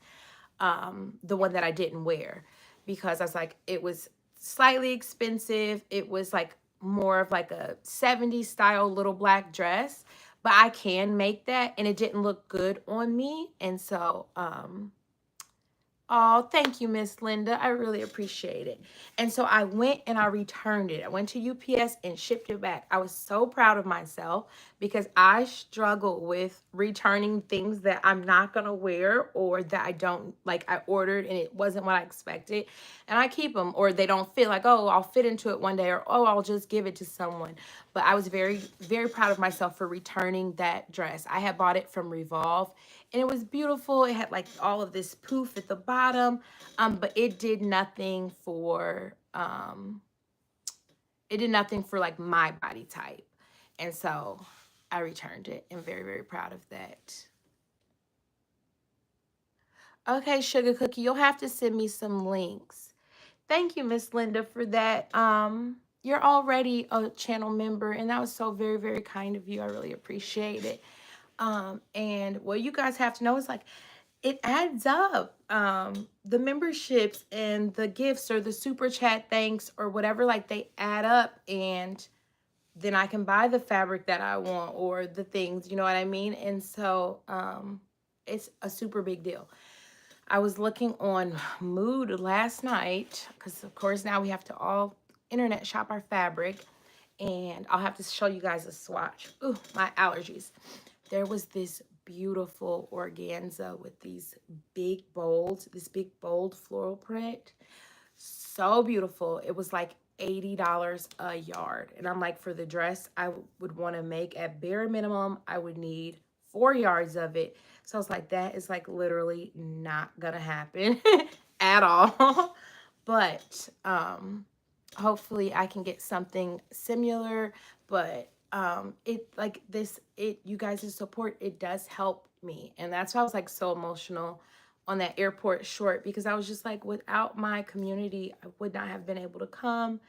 the one that I didn't wear, because I was like, it was slightly expensive. It was like more of like a 70s style little black dress, but I can make that, and it didn't look good on me. And so, oh, thank you, Miss Linda. I really appreciate it. And so I went and I returned it. I went to UPS and shipped it back. I was so proud of myself because I struggle with returning things that I'm not going to wear or that I don't like. I ordered and it wasn't what I expected. And I keep them, or they don't fit like, oh, I'll fit into it one day, or oh, I'll just give it to someone. But I was very, very proud of myself for returning that dress. I had bought it from Revolve, and it was beautiful. It had like all of this poof at the bottom, but it did nothing for like my body type, and so I returned it. I'm very, very proud of that. Okay, Sugar Cookie, you'll have to send me some links. Thank you, Miss Linda, for that. You're already a channel member, and that was so very, very kind of you. I really appreciate it. And what you guys have to know is like it adds up. The memberships and the gifts or the super chat thanks or whatever, like they add up, and then I can buy the fabric that I want or the things, you know what I mean? And so it's a super big deal. I was looking on Mood last night because, of course, now we have to all internet shop our fabric, and I'll have to show you guys a swatch. Ooh, my allergies. There was this beautiful organza with these big bold, this big bold floral print. So beautiful. It was like $80 a yard. And I'm like, for the dress I would want to make at bare minimum, I would need 4 yards of it. So I was like, that is like literally not gonna happen at all. But hopefully I can get something similar. But it like this, it you guys' support, it does help me. And that's why I was like so emotional on that airport short, because I was just like, without my community, I would not have been able to come.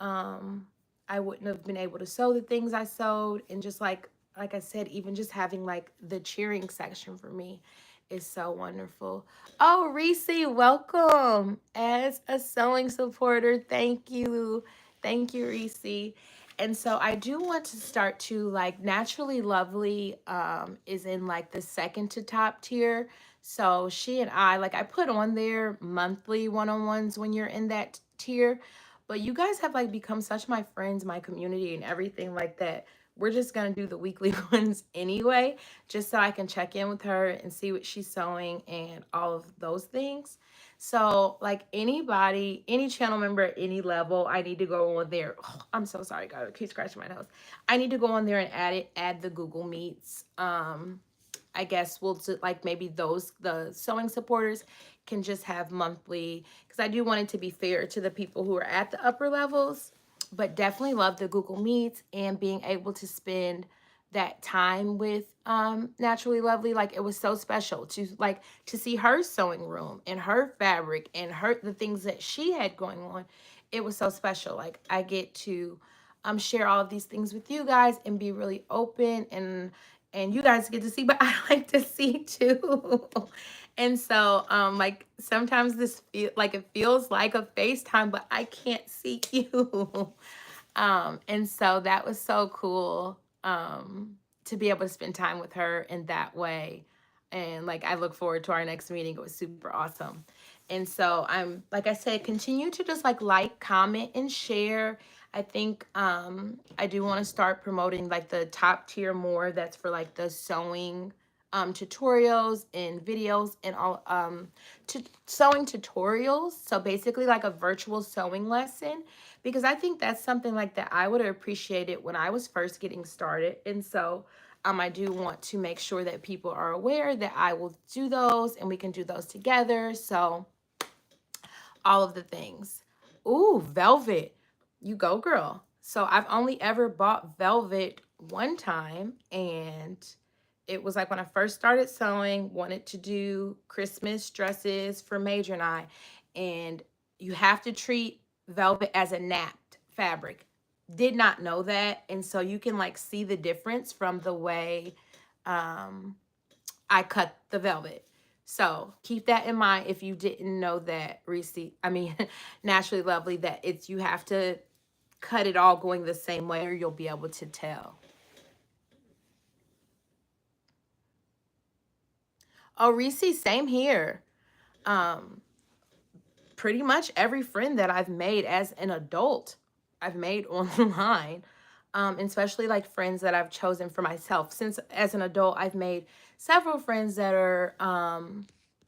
Um, I wouldn't have been able to sew the things I sewed, and just like I said, even just having like the cheering section for me is so wonderful. Oh, Reese, welcome as a sewing supporter. Thank you. Thank you, Reese. And so I do want to start to like Naturally Lovely is in like the second to top tier. So she and I, like I put on there monthly one-on-ones when you're in that tier, but you guys have like become such my friends, my community and everything like that. We're just going to do the weekly ones anyway, just so I can check in with her and see what she's sewing and all of those things. So like anybody, any channel member at any level, I need to go on there. Oh, I'm so sorry, God, I keep scratching my nose. I need to go on there and add the Google Meets. I guess we'll do, like maybe the sewing supporters can just have monthly, because I do want it to be fair to the people who are at the upper levels, but definitely love the Google Meets and being able to spend that time with Naturally Lovely. Like it was so special to see her sewing room and her fabric and the things that she had going on. It was so special. Like I get to share all of these things with you guys and be really open, and you guys get to see, but I like to see too. And so like sometimes it feels like a FaceTime, but I can't see you. And so that was so cool to be able to spend time with her in that way. And like I look forward to our next meeting. It was super awesome. And so I'm, like I said, continue to just like, comment, and share. I think I do want to start promoting like the top tier more. That's for like the sewing tutorials and videos and all sewing tutorials. So basically like a virtual sewing lesson, because I think that's something like that I would have appreciated when I was first getting started. And so I do want to make sure that people are aware that I will do those and we can do those together. So all of the things. Ooh, velvet. You go, girl. So I've only ever bought velvet one time, and it was like when I first started sewing, wanted to do Christmas dresses for Major and I, and you have to treat velvet as a napped fabric. Did not know that, and so you can like see the difference from the way um I cut the velvet. So keep that in mind if you didn't know that, Reese. I mean, Naturally Lovely, that it's you have to cut it all going the same way or you'll be able to tell. Oh, Reese, same here. Um, Pretty much every friend that I've made as an adult, I've made online. Especially like friends that I've chosen for myself. Since as an adult, I've made several friends that are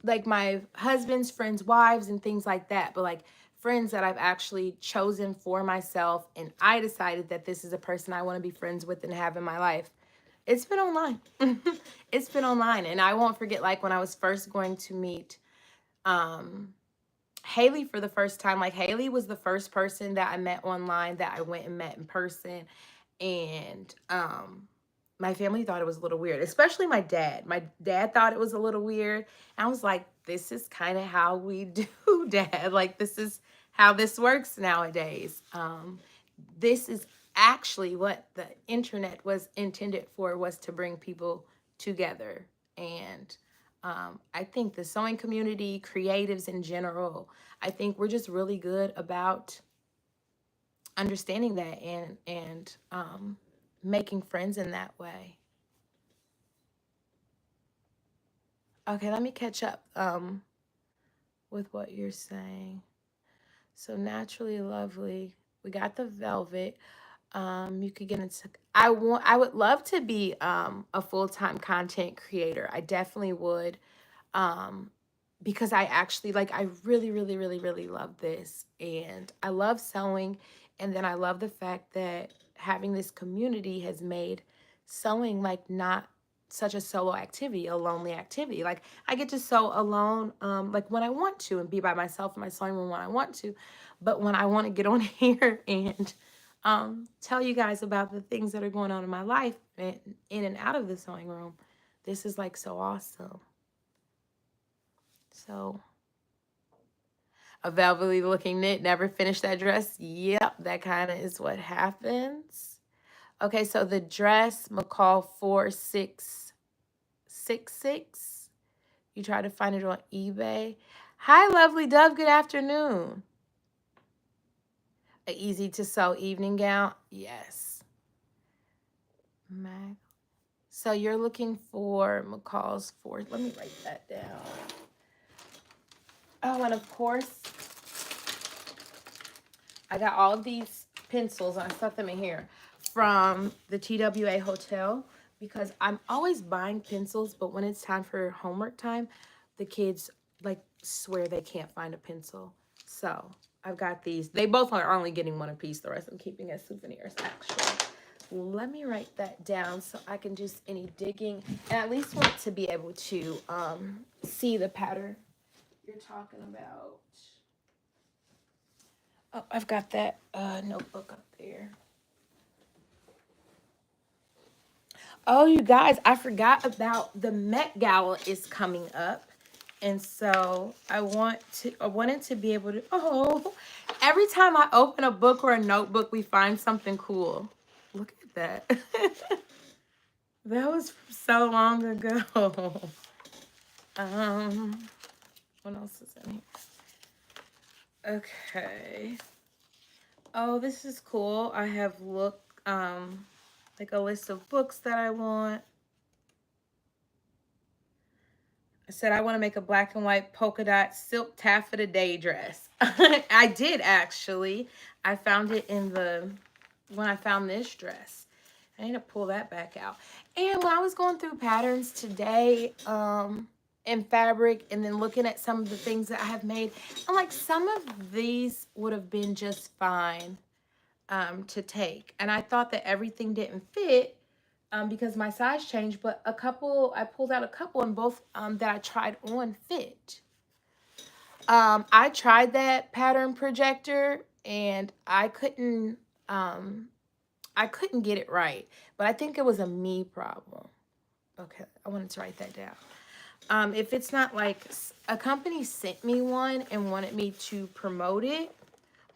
like my husband's friends' wives and things like that. But like friends that I've actually chosen for myself, and I decided that this is a person I want to be friends with and have in my life. It's been online. It's been online, and I won't forget like when I was first going to meet um Haley for the first time. Like Haley was the first person that I met online that I went and met in person. And my family thought it was a little weird, especially my dad. My dad thought it was a little weird. And I was like, this is kind of how we do, Dad. Like this is how this works nowadays. This is actually what the internet was intended for, was to bring people together. And I think the sewing community, creatives in general, I think we're just really good about understanding that and making friends in that way. Okay, let me catch up with what you're saying. So Naturally Lovely, we got the velvet. You could get into. I would love to be a full-time content creator. I definitely would. Um, because I actually like I really really love this, and I love sewing, and then I love the fact that having this community has made sewing like not such a solo activity, a lonely activity. Like I get to sew alone like when I want to and be by myself in my sewing room when I want to, but when I want to get on here and tell you guys about the things that are going on in my life and in and out of the sewing room, this is like so awesome. So, a velvety looking knit, never finished that dress. Yep, that kind of is what happens. Okay, so the dress, McCall 4666. You try to find it on eBay. Hi, lovely Dove. Good afternoon. A easy to sew evening gown. Yes. Mag. So you're looking for McCall's 4. Let me write that down. Oh, and of course, I got all of these pencils, and I stuck them in here from the TWA Hotel because I'm always buying pencils, but when it's time for homework time, the kids like swear they can't find a pencil. So I've got these. They both are only getting one apiece. The rest I'm keeping as souvenirs, actually. Let me write that down so I can just any digging, and at least want to be able to see the pattern you're talking about. Oh, I've got that notebook up there. Oh, you guys, I forgot about the Met Gala is coming up. And so I wanted to be able to, oh, every time I open a book or a notebook, we find something cool. Look at that. That was from so long ago. What else is in here? Okay. Oh, this is cool. I have like a list of books that I want. I said I want to make a black and white polka dot silk taffeta day dress. I did actually. I found it when I found this dress. I need to pull that back out. And when I was going through patterns today, in fabric, and then looking at some of the things that I have made, I'm like, some of these would have been just fine to take. And I thought that everything didn't fit because my size changed, but I pulled out a couple, and both that I tried on fit. I tried that pattern projector and I couldn't get it right, but I think it was a me problem. Okay, I wanted to write that down. If it's not like a company sent me one and wanted me to promote it,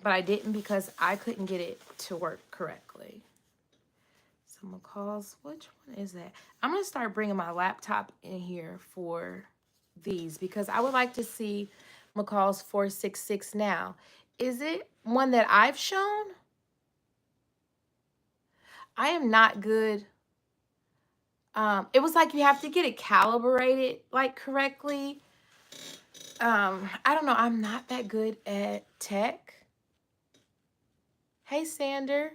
but I didn't because I couldn't get it to work correctly. Some calls. Which one is that? I'm going to start bringing my laptop in here for these because I would like to see McCall's 466 now. Is it one that I've shown? I am not good. It was like you have to get it calibrated like correctly. I don't know. I'm not that good at tech. Hey, Sander.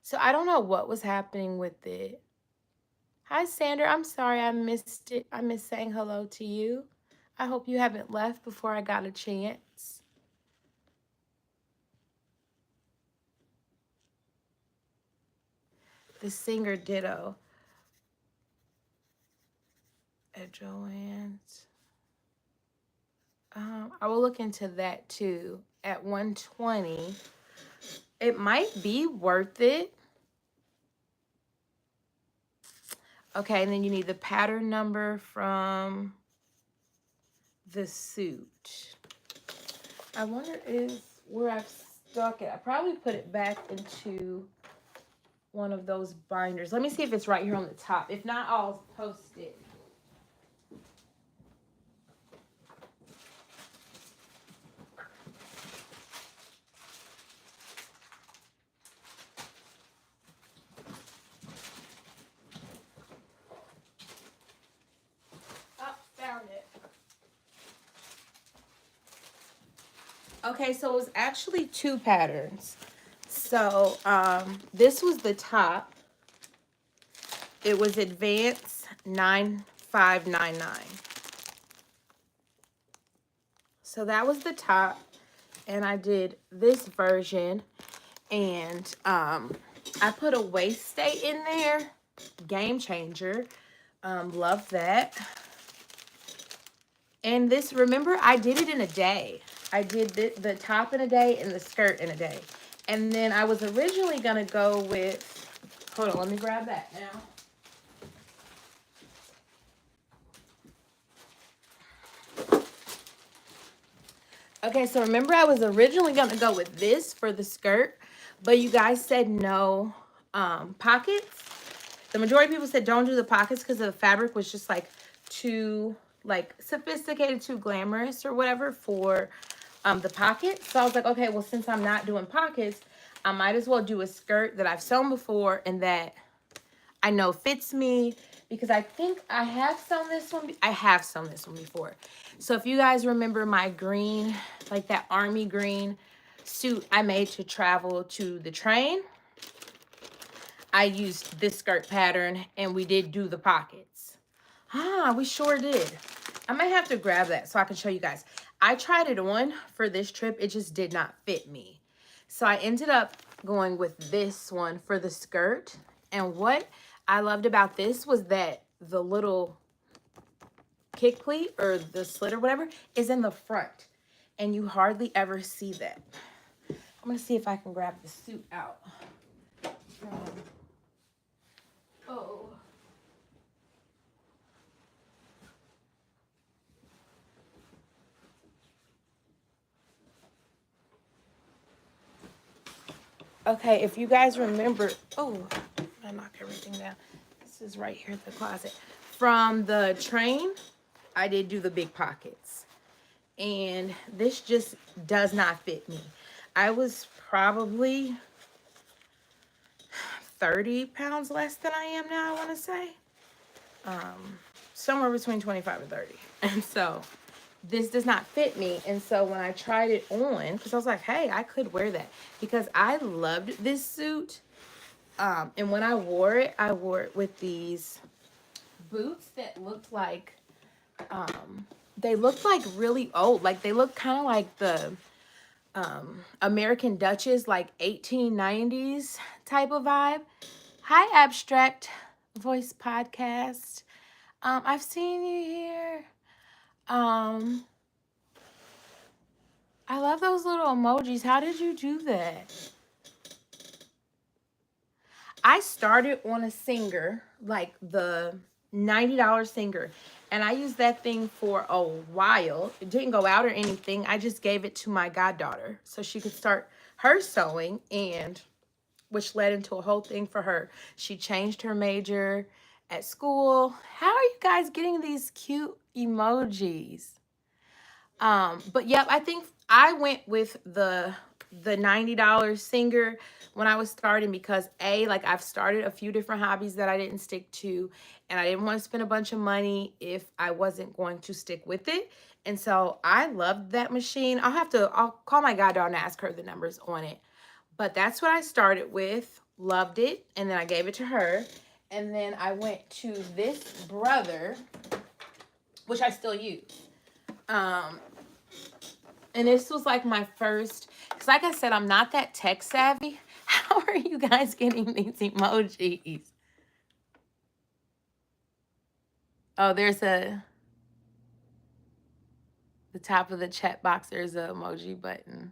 So I don't know what was happening with it. Hi, Sander. I'm sorry I missed it. I missed saying hello to you. I hope you haven't left before I got a chance. The singer ditto at Joanne's. I will look into that too. At 120, it might be worth it. Okay, and then you need the pattern number from the suit. I wonder where I've stuck it. I probably put it back into one of those binders. Let me see if it's right here on the top. If not, I'll post it. Oh, found it. Okay, so it was actually two patterns. So this was the top. It was Advance 9599. So that was the top, and I did this version, and I put a waist stay in there. Game changer. Love that. And this, remember, I did it in a day. I did the top in a day and the skirt in a day. And then I was originally going to go with, hold on, let me grab that now. Okay, so remember I was originally going to go with this for the skirt, but you guys said no pockets. The majority of people said don't do the pockets because the fabric was just like too like sophisticated, too glamorous or whatever for the pockets. So I was like, okay, well, since I'm not doing pockets, I might as well do a skirt that I've sewn before and that I know fits me, because I think I have sewn this one. I have sewn this one before. So if you guys remember my green, like that army green suit I made to travel to the train, I used this skirt pattern and we did do the pockets. We sure did. I might have to grab that so I can show you guys. I tried it on for this trip. It just did not fit me. So I ended up going with this one for the skirt. And what I loved about this was that the little kick pleat or the slit or whatever is in the front. And you hardly ever see that. I'm going to see if I can grab the suit out. Oh. Okay, if you guys remember, I knocked everything down. This is right here in the closet. From the train, I did do the big pockets. And this just does not fit me. I was probably 30 pounds less than I am now, I want to say. Somewhere between 25 and 30. And so this does not fit me. And so when I tried it on, because I was like, hey, I could wear that. Because I loved this suit. And when I wore it with these boots that looked like, they looked like really old. Like they looked kind of like the American Duchess, like 1890s type of vibe. Hi, Abstract Voice Podcast. I've seen you here. I love those little emojis. How did you do that? I started on a Singer, like the $90 Singer, and I used that thing for a while. It didn't go out or anything. I just gave it to my goddaughter so she could start her sewing, and which led into a whole thing for her. She changed her major at school. How are you guys getting these cute emojis? But yep, I think I went with the $90 Singer when I was starting because like I've started a few different hobbies that I didn't stick to, and I didn't want to spend a bunch of money if I wasn't going to stick with it. And so I loved that machine. I'll call my goddaughter and ask her the numbers on it. But that's what I started with. Loved it, and then I gave it to her. And then I went to this Brother, which I still use. Um, And this was like my first, because like I said, I'm not that tech savvy. How are you guys getting these emojis? Oh, the top of the chat box, there's an emoji button.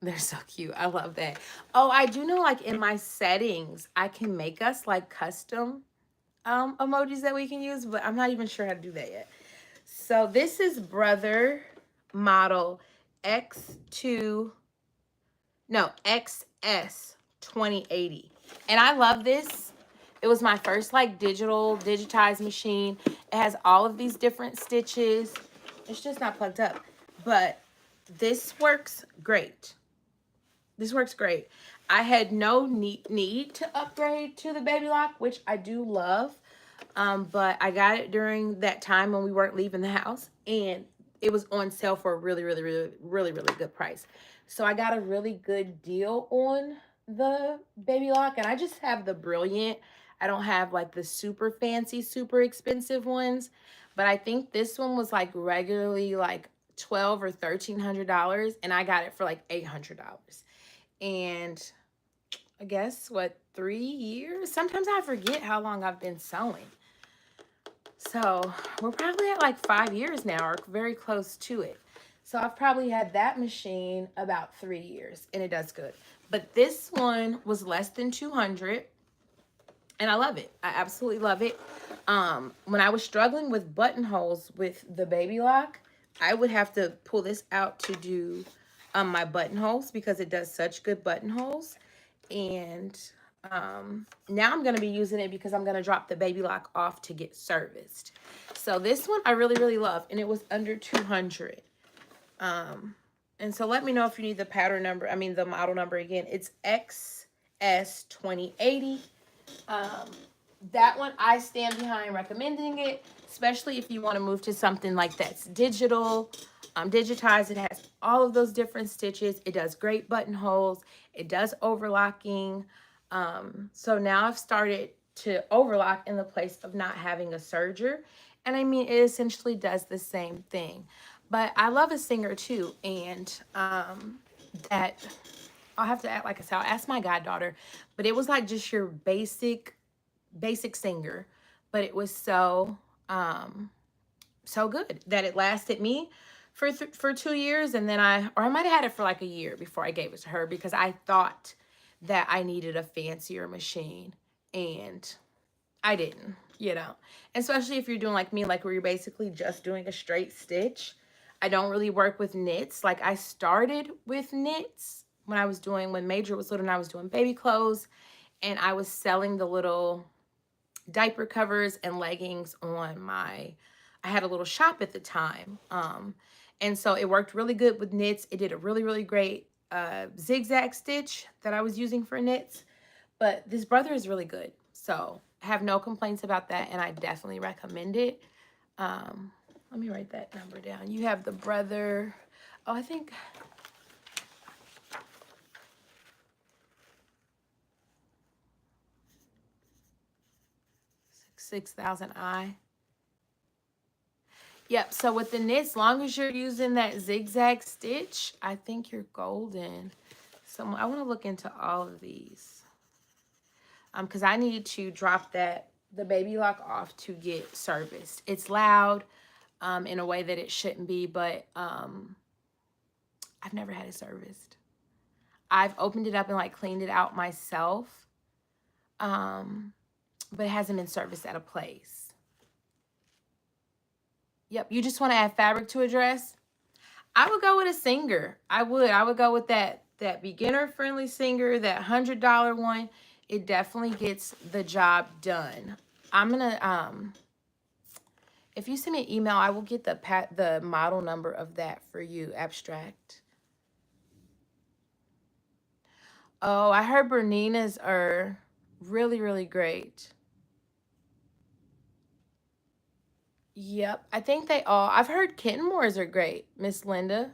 They're so cute. I love that. Oh, I do know like in my settings, I can make us like custom emojis that we can use, but I'm not even sure how to do that yet. So this is Brother model X2, no, XS 2080. And I love this. It was my first like digitized machine. It has all of these different stitches. It's just not plugged up, but this works great. This works great. I had no need to upgrade to the Baby Lock, which I do love. But I got it during that time when we weren't leaving the house, and it was on sale for a really good price. So I got a really good deal on the Baby Lock, and I just have the Brilliant. I don't have like the super fancy, super expensive ones, but I think this one was like regularly like $12 or $1,300, and I got it for like $800. And I guess what, 3 years? Sometimes I forget how long I've been sewing. So we're probably at like 5 years now, or very close to it. So I've probably had that machine about 3 years, and it does good. But this one was less than 200, and I love it. I absolutely love it. When I was struggling with buttonholes with the Baby Lock, I would have to pull this out to do my buttonholes because it does such good buttonholes. And now I'm going to be using it because I'm going to drop the Baby Lock off to get serviced. So this one I really love, and it was under 200. And so let me know if you need the pattern number, the model number again. It's XS2080. That one I stand behind recommending it, especially if you want to move to something like that's digital, digitized. It has all of those different stitches. It does great buttonholes. It does overlocking. So now I've started to overlock in the place of not having a serger. And it essentially does the same thing. But I love a Singer too. And that I'll have to act like I said, I'll ask my goddaughter. But it was like just your basic Singer. But it was so good that it lasted me for 2 years, and then I might have had it for like a year before I gave it to her because I thought that I needed a fancier machine, and I didn't, especially if you're doing like me, like where you're basically just doing a straight stitch. I don't really work with knits. Like I started with knits when Major was little and I was doing baby clothes, and I was selling the little diaper covers and leggings on I had a little shop at the time. And so it worked really good with knits. It did a really great zigzag stitch that I was using for knits. But this Brother is really good. So I have no complaints about that, and I definitely recommend it. Let me write that number down. You have the Brother. Oh, I think 6,000I. Yep, so with the knits, as long as you're using that zigzag stitch, I think you're golden. So I want to look into all of these. Because I need to drop the Baby Lock off to get serviced. It's loud in a way that it shouldn't be, but I've never had it serviced. I've opened it up and like cleaned it out myself, but it hasn't been serviced at a place. Yep, you just want to add fabric to a dress? I would go with a Singer. I would go with that beginner friendly Singer, that $100 one. It definitely gets the job done. I'm gonna if you send me an email, I will get the model number of that for you, Abstract. Oh, I heard Bernina's are really, really great. Yep, I think they all. I've heard Kenmore's are great, Miss Linda.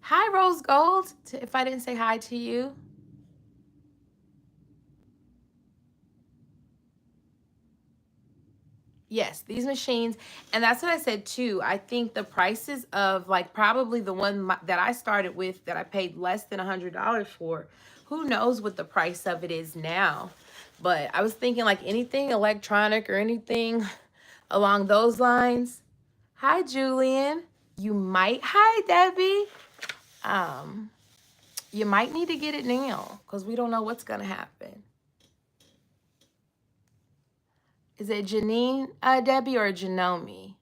Hi, Rose Gold. If I didn't say hi to you. Yes, these machines, and that's what I said too. I think the prices of like probably the one that I started with that I paid less than $100 for, who knows what the price of it is now. But I was thinking like anything electronic or anything along those lines. Hi, Julian. Hi, Debbie. Um, you might need to get it now because we don't know what's gonna happen. Is it Janine, Debbie, or Janome?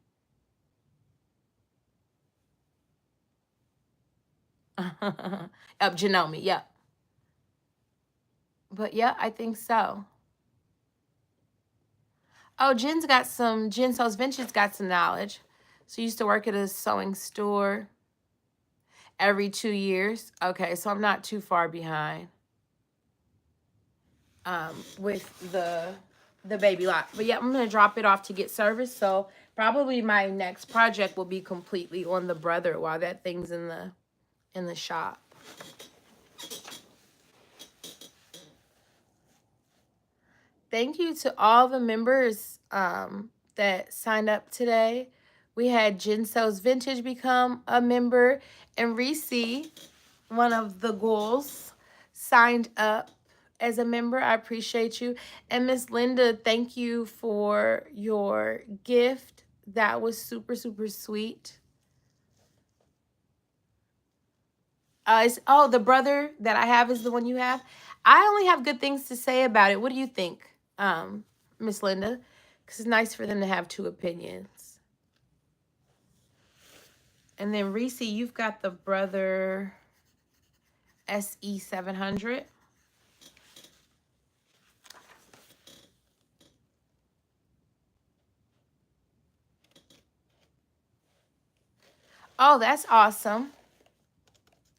Janome, yep. But yeah, I think so. Oh, Jen Sews Vintage got some knowledge. So you used to work at a sewing store every 2 years. Okay, so I'm not too far behind with the baby lock. But yeah, I'm gonna drop it off to get service. So probably my next project will be completely on the brother while that thing's in the shop. Thank you to all the members that signed up today. We had Jen Sews Vintage become a member, and Reese, one of the ghouls, signed up as a member. I appreciate you. And Miss Linda, thank you for your gift. That was super, super sweet. The brother that I have is the one you have. I only have good things to say about it. What do you think, Miss Linda? Because it's nice for them to have two opinions. And then Reese, you've got the brother SE 700. Oh, that's awesome.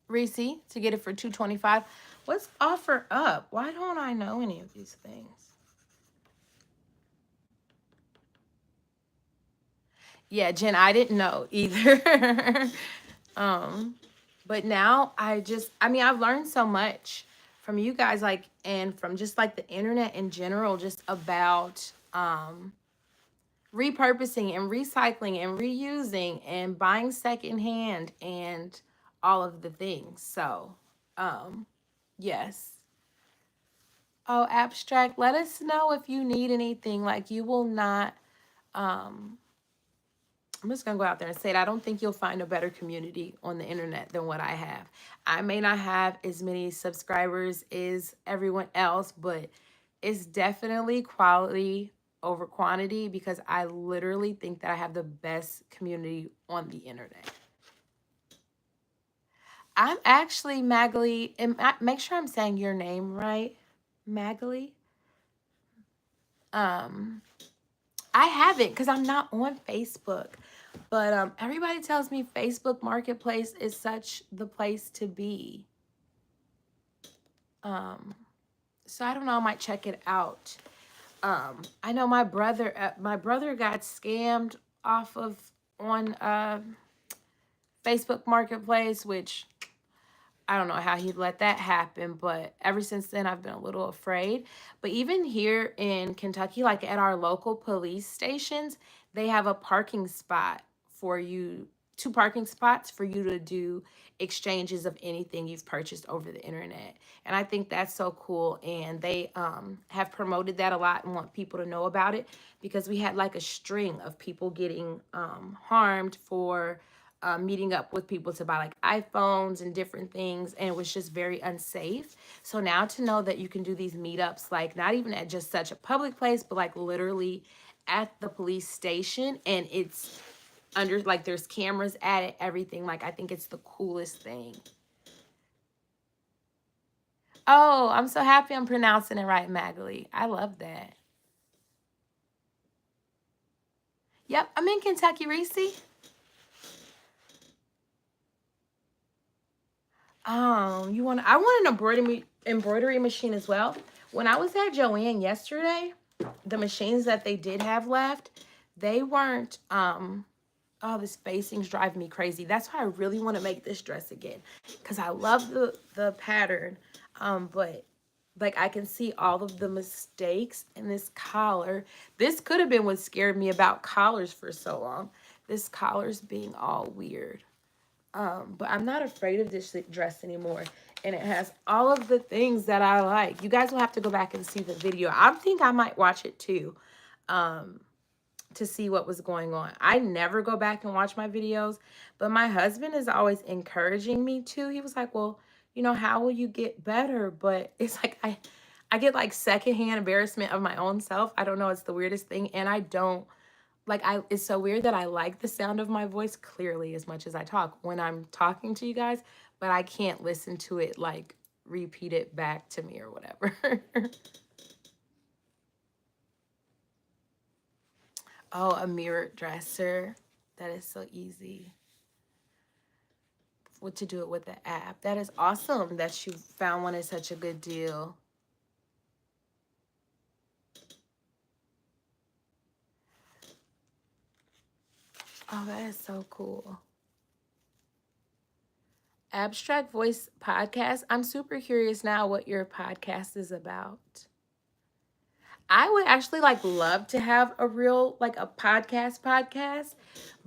Reese, to get it for $225. What's offer up? Why don't I know any of these things? Yeah, Jen, I didn't know either. But now I've learned so much from you guys, like, and from just like the internet in general, just about repurposing and recycling and reusing and buying secondhand and all of the things. So, yes. Oh, Abstract, let us know if you need anything. Like, you will not, I'm just going to go out there and say it. I don't think you'll find a better community on the internet than what I have. I may not have as many subscribers as everyone else, but it's definitely quality over quantity because I literally think that I have the best community on the internet. I'm actually Magali, and make sure I'm saying your name right, Magali. I haven't because I'm not on Facebook, but everybody tells me Facebook Marketplace is such the place to be. So I don't know, I might check it out. I know my brother got scammed off of on Facebook Marketplace, which I don't know how he'd let that happen, but ever since then I've been a little afraid. But even here in Kentucky, like at our local police stations, they have a parking spot for you, two parking spots for you to do exchanges of anything you've purchased over the internet. And I think that's so cool. And they have promoted that a lot and want people to know about it because we had like a string of people getting harmed for meeting up with people to buy like iPhones and different things, and it was just very unsafe. So now to know that you can do these meetups, like not even at just such a public place, but like literally at the police station, and it's under like there's cameras at it, everything. Like I think it's the coolest thing. Oh, I'm so happy I'm pronouncing it right, Magali. I love that. Yep, I'm in Kentucky, Reese. I want an embroidery machine as well. When I was at Joann yesterday, the machines that they did have left, they weren't oh, this facing's driving me crazy. That's why I really want to make this dress again, because I love the pattern. But like I can see all of the mistakes in this collar. This could have been what scared me about collars for so long. This collar's being all weird. But I'm not afraid of this dress anymore. And it has all of the things that I like. You guys will have to go back and see the video. I think I might watch it too, to see what was going on. I never go back and watch my videos, but my husband is always encouraging me to. He was like, well, you know, how will you get better? But it's like I get like secondhand embarrassment of my own self. I don't know. It's the weirdest thing. And I don't like it's so weird that I like the sound of my voice clearly as much as I talk when I'm talking to you guys, but I can't listen to it like repeat it back to me or whatever. Oh, a mirror dresser. That is so easy. What to do it with the app. That is awesome that you found one at such a good deal. Oh, that is so cool. Abstract Voice Podcast. I'm super curious now what your podcast is about. I would actually like love to have a real like a podcast,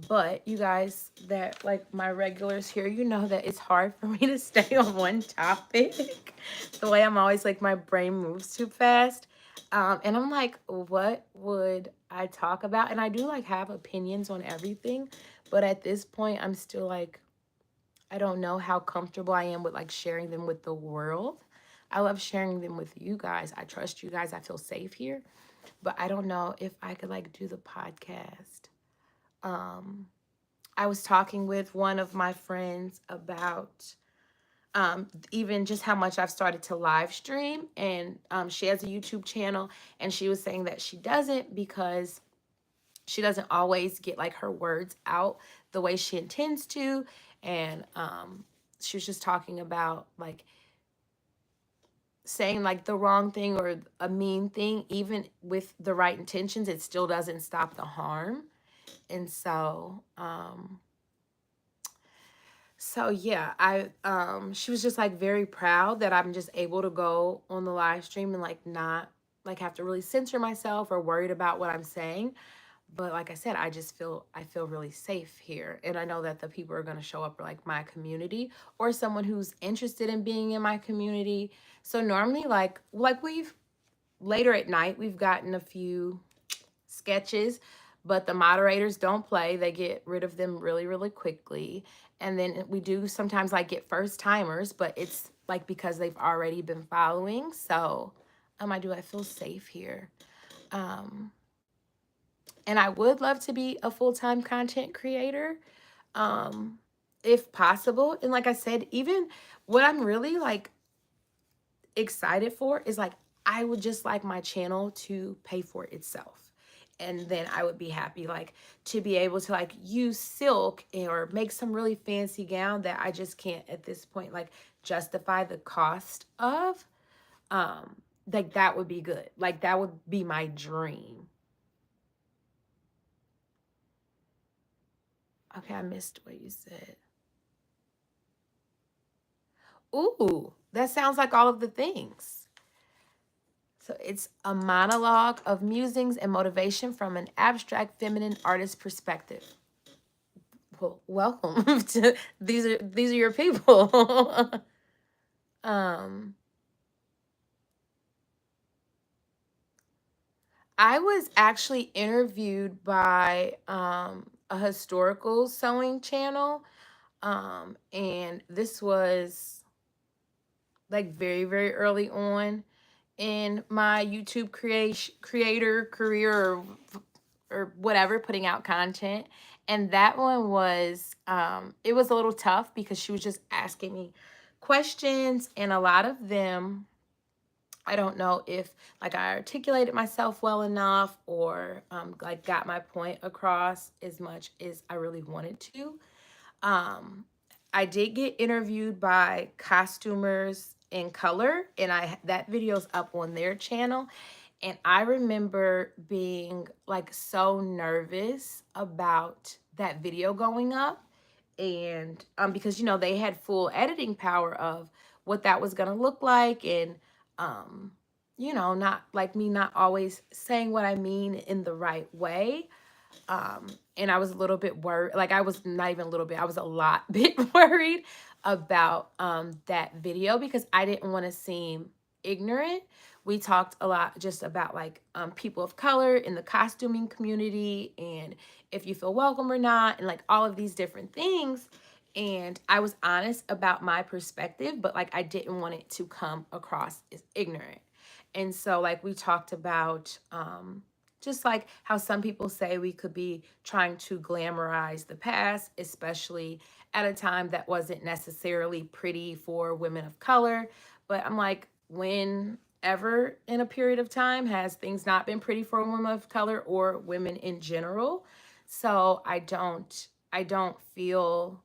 but you guys that like my regulars here, you know that it's hard for me to stay on one topic. The way I'm always like my brain moves too fast. And I'm like, what would I talk about? And I do like have opinions on everything, but at this point I'm still like I don't know how comfortable I am with like sharing them with the world. I love sharing them with you guys. I trust you guys. I feel safe here. But I don't know if I could like do the podcast. Um, I was talking with one of my friends about even just how much I've started to live stream. And she has a YouTube channel. And she was saying that she doesn't because she doesn't always get like her words out the way she intends to. And she was just talking about like saying like the wrong thing or a mean thing, even with the right intentions, it still doesn't stop the harm. And so yeah, she was just like very proud that I'm just able to go on the live stream and like not like have to really censor myself or worried about what I'm saying. But like I said, I feel really safe here. And I know that the people are going to show up are like my community or someone who's interested in being in my community. So normally like we've later at night, we've gotten a few sketches, but the moderators don't play. They get rid of them really, really quickly. And then we do sometimes like get first timers, but it's like because they've already been following. So I feel safe here. And I would love to be a full-time content creator, if possible. And like I said, even what I'm really like excited for is like I would just like my channel to pay for itself. And then I would be happy like to be able to like use silk or make some really fancy gown that I just can't at this point like justify the cost of. Like that would be good. Like that would be my dream. Okay, I missed what you said. Ooh, that sounds like all of the things. So it's a monologue of musings and motivation from an abstract feminine artist perspective. Well, welcome to these are your people. um I was actually interviewed by a historical sewing channel. And this was like very, very early on in my YouTube creator career, or whatever, putting out content. And that one was, it was a little tough because she was just asking me questions, and a lot of them, I don't know if like I articulated myself well enough, or like got my point across as much as I really wanted to. Um, I did get interviewed by costumers in color, and that video's up on their channel. And I remember being like so nervous about that video going up. And because they had full editing power of what that was going to look like. And not like me not always saying what I mean in the right way. And I was a little bit worried. Like, I was not even a little bit, I was a lot bit worried about that video, because I didn't want to seem ignorant. We talked a lot just about like people of color in the costuming community, and if you feel welcome or not, and like all of these different things. And I was honest about my perspective, but like I didn't want it to come across as ignorant. And so like we talked about just like how some people say we could be trying to glamorize the past, especially at a time that wasn't necessarily pretty for women of color. But I'm like, whenever in a period of time has things not been pretty for women of color or women in general? So I don't feel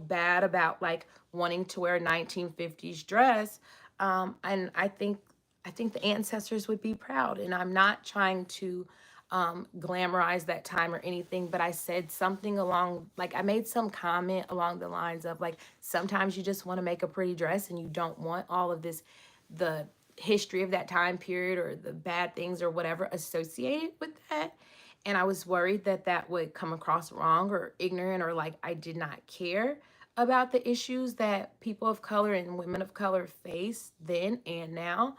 bad about like wanting to wear a 1950s dress. And I think the ancestors would be proud. And I'm not trying to glamorize that time or anything, but I said something along, like I made some comment along the lines of like, sometimes you just want to make a pretty dress and you don't want all of this, the history of that time period or the bad things or whatever associated with that. And I was worried that that would come across wrong or ignorant, or like I did not care about the issues that people of color and women of color face then and now.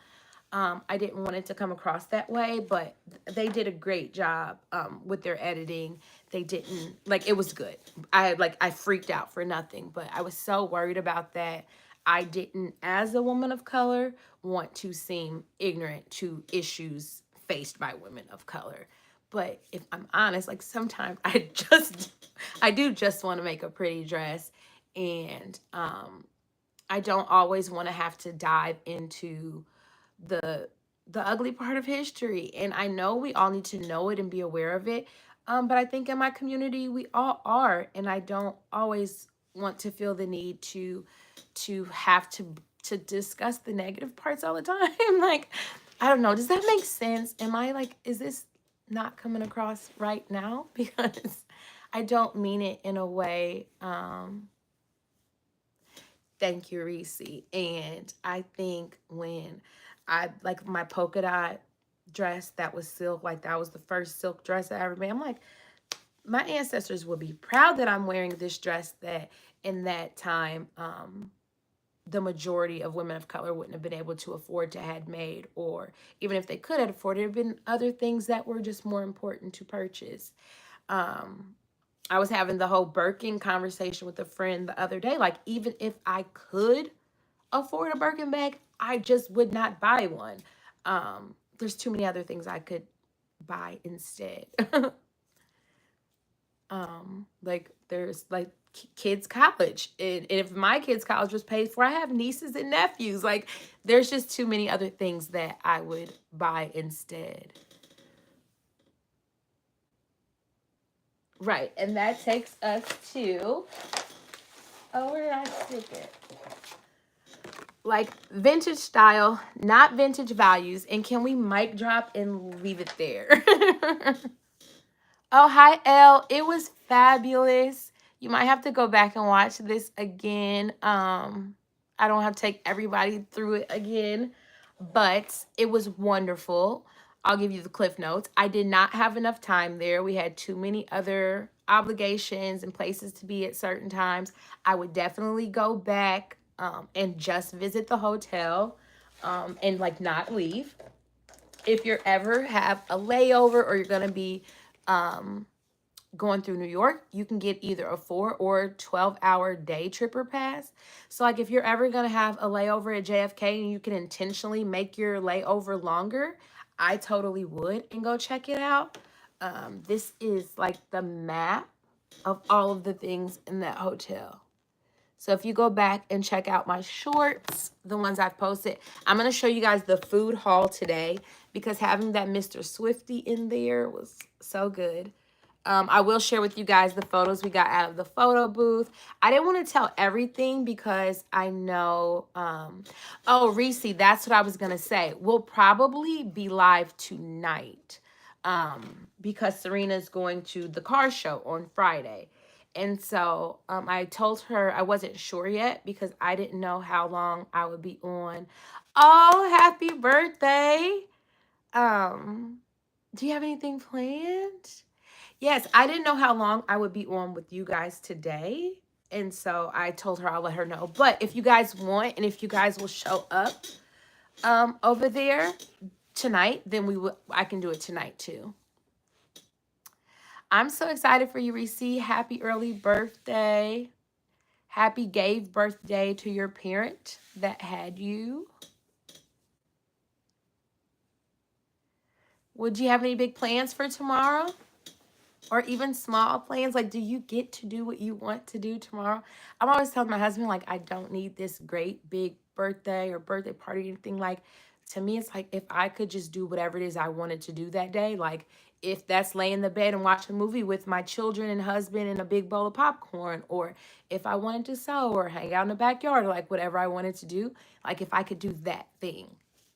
I didn't want it to come across that way, but they did a great job with their editing. They didn't, like, it was good. I freaked out for nothing, but I was so worried about that. I didn't, as a woman of color, want to seem ignorant to issues faced by women of color. But if I'm honest, like sometimes I do just want to make a pretty dress. And I don't always want to have to dive into the the ugly part of history. And I know we all need to know it and be aware of it. But I think in my community we all are, and I don't always want to feel the need to have to discuss the negative parts all the time. Like, I don't know, does that make sense? Am I like, is this not coming across right now? Because I don't mean it in a way. Thank you, Reese. And I think when I like my polka dot dress that was silk, like that was the first silk dress I ever made. I'm like, my ancestors would be proud that I'm wearing this dress that in that time, the majority of women of color wouldn't have been able to afford to had made, or even if they could have afforded, it have been other things that were just more important to purchase. Um, I was having the whole Birkin conversation with a friend the other day. Like, even if I could afford a Birkin bag, I just would not buy one. There's too many other things I could buy instead. Like there's like kids' college. And if my kids' college was paid for, I have nieces and nephews. Like, there's just too many other things that I would buy instead. Right, and that takes us to, oh, where did I stick it? Like vintage style, not vintage values. And can we mic drop and leave it there? Oh, hi, Elle. It was fabulous. You might have to go back and watch this again. I don't have to take everybody through it again, but it was wonderful. I'll give you the cliff notes. I did not have enough time there. We had too many other obligations and places to be at certain times. I would definitely go back and just visit the hotel and like not leave. If you're ever have a layover or you're going to be going through New York, you can get either a 4 or 12 hour day tripper pass. So like if you're ever gonna have a layover at JFK and you can intentionally make your layover longer, I totally would and go check it out. This is like the map of all of the things in that hotel. So if you go back and check out my shorts, the ones I've posted, I'm going to show you guys the food haul today because having that Mr. Swifty in there was so good. I will share with you guys the photos we got out of the photo booth. I didn't want to tell everything because I know, oh, Reese, that's what I was going to say. We'll probably be live tonight because Serena's going to the car show on Friday. And so I told her I wasn't sure yet because I didn't know how long I would be on. Oh, happy birthday. Do you have anything planned? Yes, I didn't know how long I would be on with you guys today. And so I told her I'll let her know. But if you guys want and if you guys will show up over there tonight, then I can do it tonight too. I'm so excited for you, Reese. Happy early birthday. Happy gave birthday to your parent that had you. Would you have any big plans for tomorrow? Or even small plans? Like, do you get to do what you want to do tomorrow? I'm always telling my husband, like, I don't need this great big birthday or birthday party or anything. Like, to me, it's like if I could just do whatever it is I wanted to do that day, like if that's lay in the bed and watch a movie with my children and husband and a big bowl of popcorn, or if I wanted to sew or hang out in the backyard, like whatever I wanted to do, like if I could do that thing,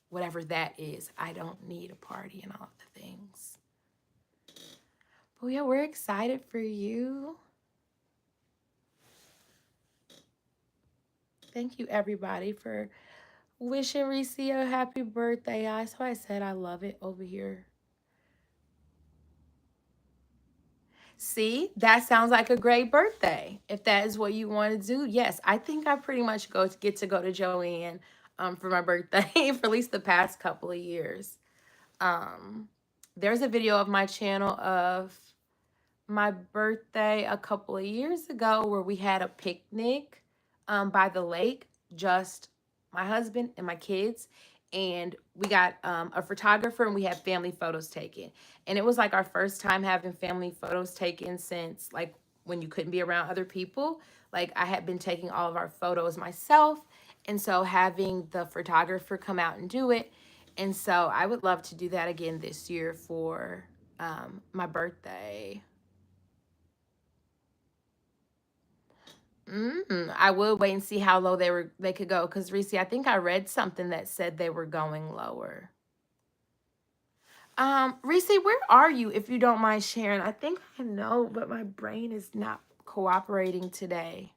whatever that is, I don't need a party and all of the things. But yeah, we're excited for you. Thank you, everybody, for wishing Reese a happy birthday. That's why I said I love it over here. See, that sounds like a great birthday. If that is what you want to do, yes, I think I pretty much get to go to Joanne for my birthday for at least the past couple of years. There's a video of my channel of my birthday a couple of years ago where we had a picnic by the lake, just my husband and my kids. And we got a photographer and we had family photos taken. And it was like our first time having family photos taken since like when you couldn't be around other people. Like I had been taking all of our photos myself. And so having the photographer come out and do it. And so I would love to do that again this year for my birthday. I would wait and see how low they could go. Because Reese, I think I read something that said they were going lower. Reese, where are you, if you don't mind sharing? I think I know, but my brain is not cooperating today.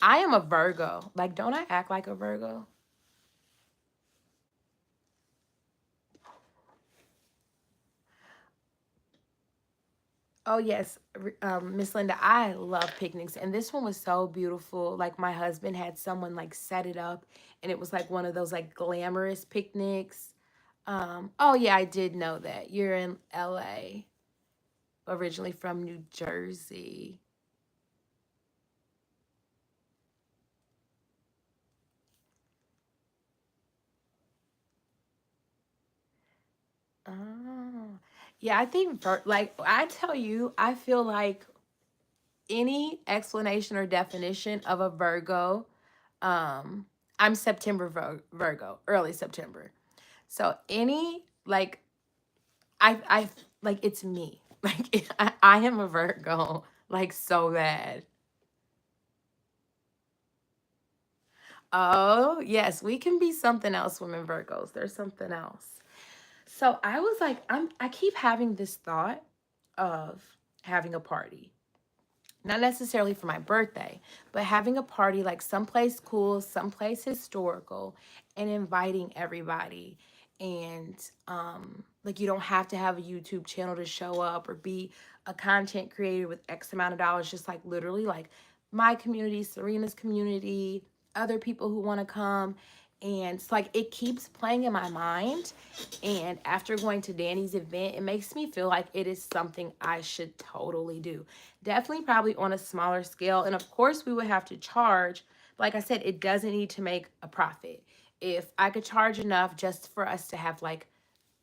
I am a Virgo. Like, don't I act like a Virgo? Oh, yes, Miss Linda, I love picnics. And this one was so beautiful. Like, my husband had someone, like, set it up. And it was, like, one of those, like, glamorous picnics. Oh, yeah, I did know that. You're in LA, originally from New Jersey. Oh, yeah, I think, like, I tell you, I feel like any explanation or definition of a Virgo, I'm September Virgo, early September. So any, like, I like, it's me. Like, I am a Virgo, like, so bad. Oh, yes, we can be something else, women Virgos. There's something else. So I was like, I keep having this thought of having a party. Not necessarily for my birthday, but having a party like someplace cool, someplace historical, and inviting everybody. And like you don't have to have a YouTube channel to show up or be a content creator with X amount of dollars, just like literally like my community, Serena's community, other people who want to come And it's like it keeps playing in my mind. And after going to Danny's event, it makes me feel like it is something I should totally do. Definitely probably on a smaller scale. And of course we would have to charge. Like I said, it doesn't need to make a profit. If I could charge enough just for us to have like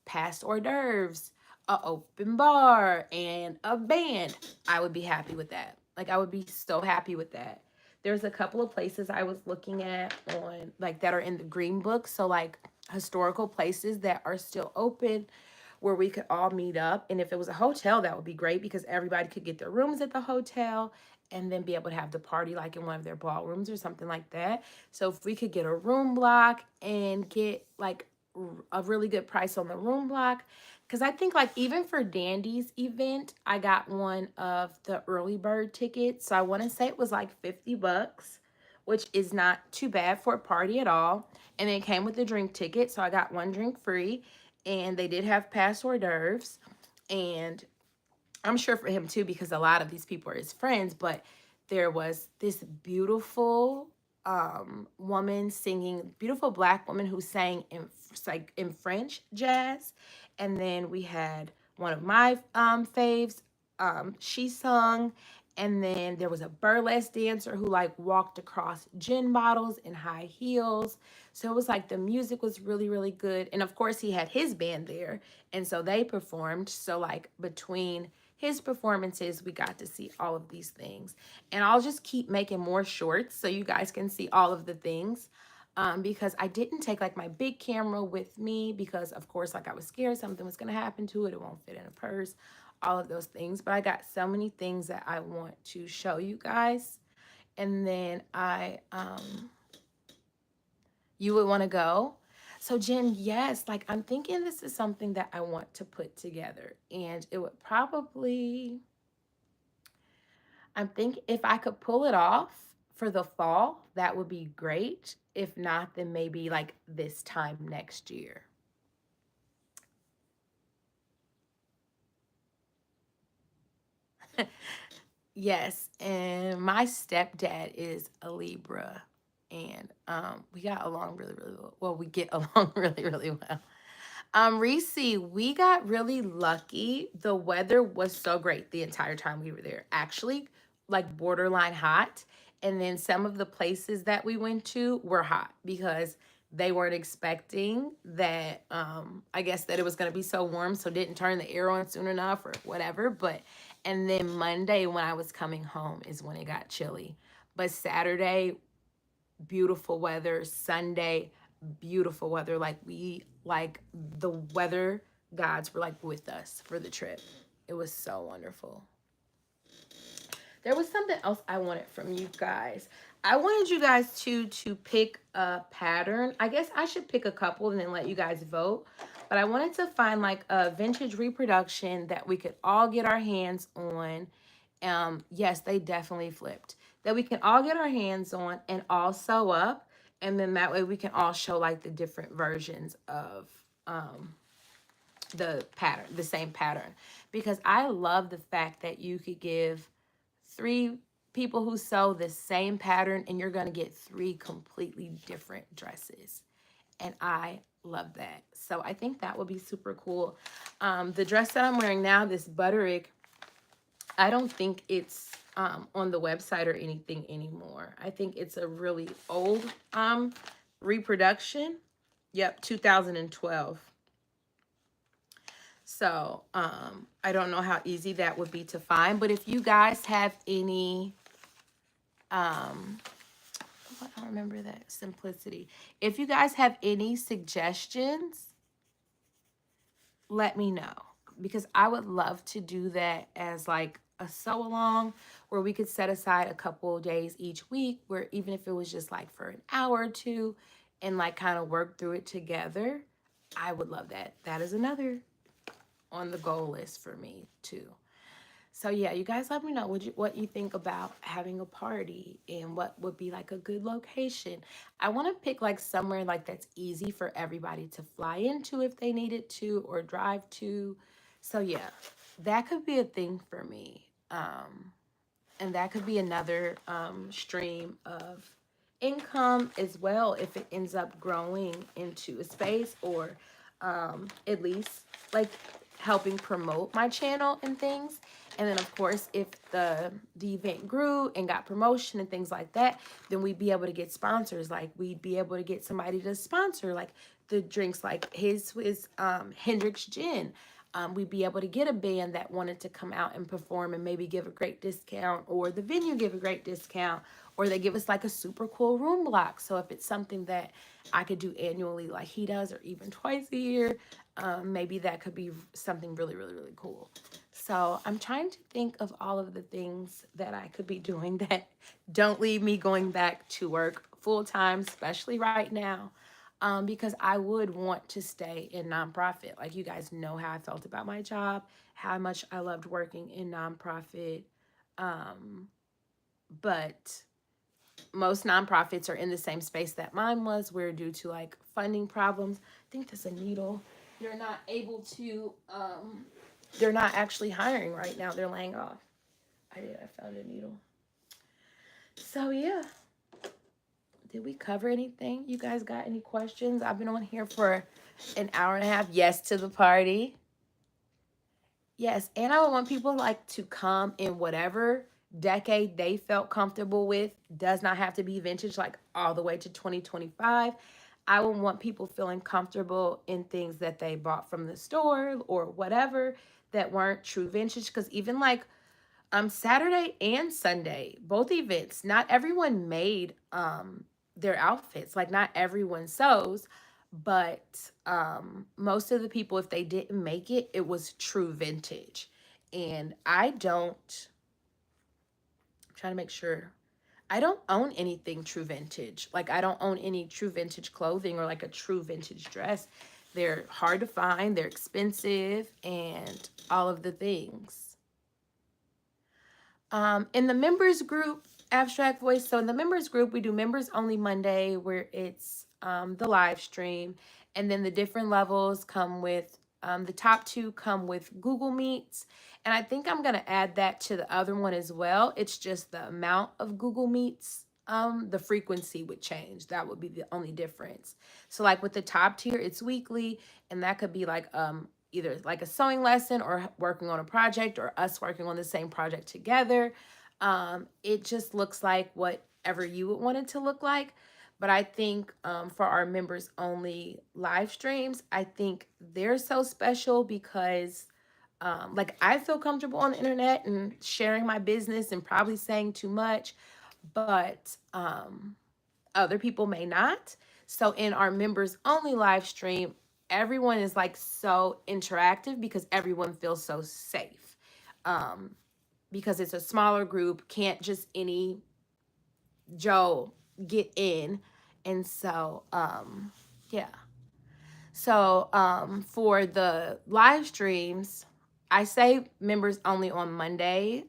past hors d'oeuvres, a open bar, and a band, I would be happy with that. Like I would be so happy with that. There's a couple of places I was looking at on like that are in the green book, so like historical places that are still open where we could all meet up. And if it was a hotel, that would be great because everybody could get their rooms at the hotel and then be able to have the party like in one of their ballrooms or something like that. So if we could get a room block and get like a really good price on the room block, because I think like even for Dandy's event, I got one of the early bird tickets. So I want to say it was like $50, which is not too bad for a party at all. And it came with a drink ticket, so I got one drink free. And they did have past hors d'oeuvres. And I'm sure for him too, because a lot of these people are his friends, but there was this beautiful woman singing, beautiful black woman who sang in like in French jazz. And then we had one of my faves, she sung. And then there was a burlesque dancer who like walked across gin bottles in high heels. So it was like the music was really, really good. And of course, he had his band there. And so they performed. So, like, between his performances, we got to see all of these things. And I'll just keep making more shorts so you guys can see all of the things. Because I didn't take like my big camera with me because, of course, like I was scared something was going to happen to it. It won't fit in a purse, all of those things. But I got so many things that I want to show you guys. And then you would want to go. So Jen, yes, like I'm thinking this is something that I want to put together. And it would probably, I'm thinking if I could pull it off for the fall, that would be great. If not, then maybe like this time next year. Yes, and my stepdad is a Libra, and we got along really, really well. Well, we get along really, really well. Reese, we got really lucky. The weather was so great the entire time we were there. Actually, like borderline hot. And then some of the places that we went to were hot because they weren't expecting that I guess that it was going to be so warm, so didn't turn the air on soon enough or whatever. But and then Monday when I was coming home is when it got chilly. But Saturday, beautiful weather. Sunday, beautiful weather. Like the weather gods were like with us for the trip. It was so wonderful. There was something else I wanted from you guys. I wanted you guys to pick a pattern. I guess I should pick a couple and then let you guys vote. But I wanted to find like a vintage reproduction that we could all get our hands on. Yes, they definitely flipped. That we can all get our hands on and all sew up. And then that way we can all show like the different versions of the pattern, the same pattern. Because I love the fact that you could give three people who sew the same pattern and you're going to get three completely different dresses. And I love that. So I think that would be super cool. The dress that I'm wearing now, this Butterick, I don't think it's on the website or anything anymore. I think it's a really old reproduction. Yep, 2012. So I don't know how easy that would be to find. But if you guys have any, I don't remember that, simplicity. If you guys have any suggestions, let me know. Because I would love to do that as like a sew along where we could set aside a couple of days each week where even if it was just like for an hour or two and like kind of work through it together, I would love that. That is another on the goal list for me too. So yeah, you guys let me know what you think about having a party and what would be like a good location. I want to pick like somewhere like that's easy for everybody to fly into if they needed to or drive to. So yeah, that could be a thing for me. And that could be another stream of income as well if it ends up growing into a space, or at least like helping promote my channel and things. And then of course, if the event grew and got promotion and things like that, then we'd be able to get sponsors. Like we'd be able to get somebody to sponsor like the drinks, like his Hendrix Gin. We'd be able to get a band that wanted to come out and perform and maybe give a great discount, or the venue give a great discount, or they give us like a super cool room block. So if it's something that I could do annually like he does, or even twice a year, maybe that could be something really, really, really cool. So I'm trying to think of all of the things that I could be doing that don't leave me going back to work full time, especially right now. Because I would want to stay in nonprofit. Like, you guys know how I felt about my job, how much I loved working in nonprofit. Um, but most nonprofits are in the same space that mine was, where due to like funding problems, I think there's a needle. They're not able to, they're not actually hiring right now. They're laying off. I found a needle. So yeah. Did we cover anything? You guys got any questions? I've been on here for an hour and a half. Yes to the party. Yes, and I would want people like to come in whatever decade they felt comfortable with. Does not have to be vintage, like all the way to 2025. I would want people feeling comfortable in things that they bought from the store or whatever that weren't true vintage. Because even like Saturday and Sunday, both events, not everyone made their outfits. Like not everyone sews, but most of the people, if they didn't make it, it was true vintage. And I'm trying to make sure, I don't own anything true vintage. Like I don't own any true vintage clothing or like a true vintage dress. They're hard to find, they're expensive, and all of the things. In the members group, Abstract Voice. So in the members group, we do members only Monday, where it's the live stream. And then the different levels come with, the top two come with Google Meets. And I think I'm going to add that to the other one as well. It's just the amount of Google Meets, the frequency would change. That would be the only difference. So like with the top tier, it's weekly, and that could be like either like a sewing lesson or working on a project, or us working on the same project together. It just looks like whatever you would want it to look like. But I think for our members only live streams, I think they're so special because like I feel comfortable on the internet and sharing my business and probably saying too much, but other people may not. So in our members only live stream, everyone is like so interactive because everyone feels so safe. Because it's a smaller group, can't just any Joe get in. And so yeah. So for the live streams, I say members only on Monday.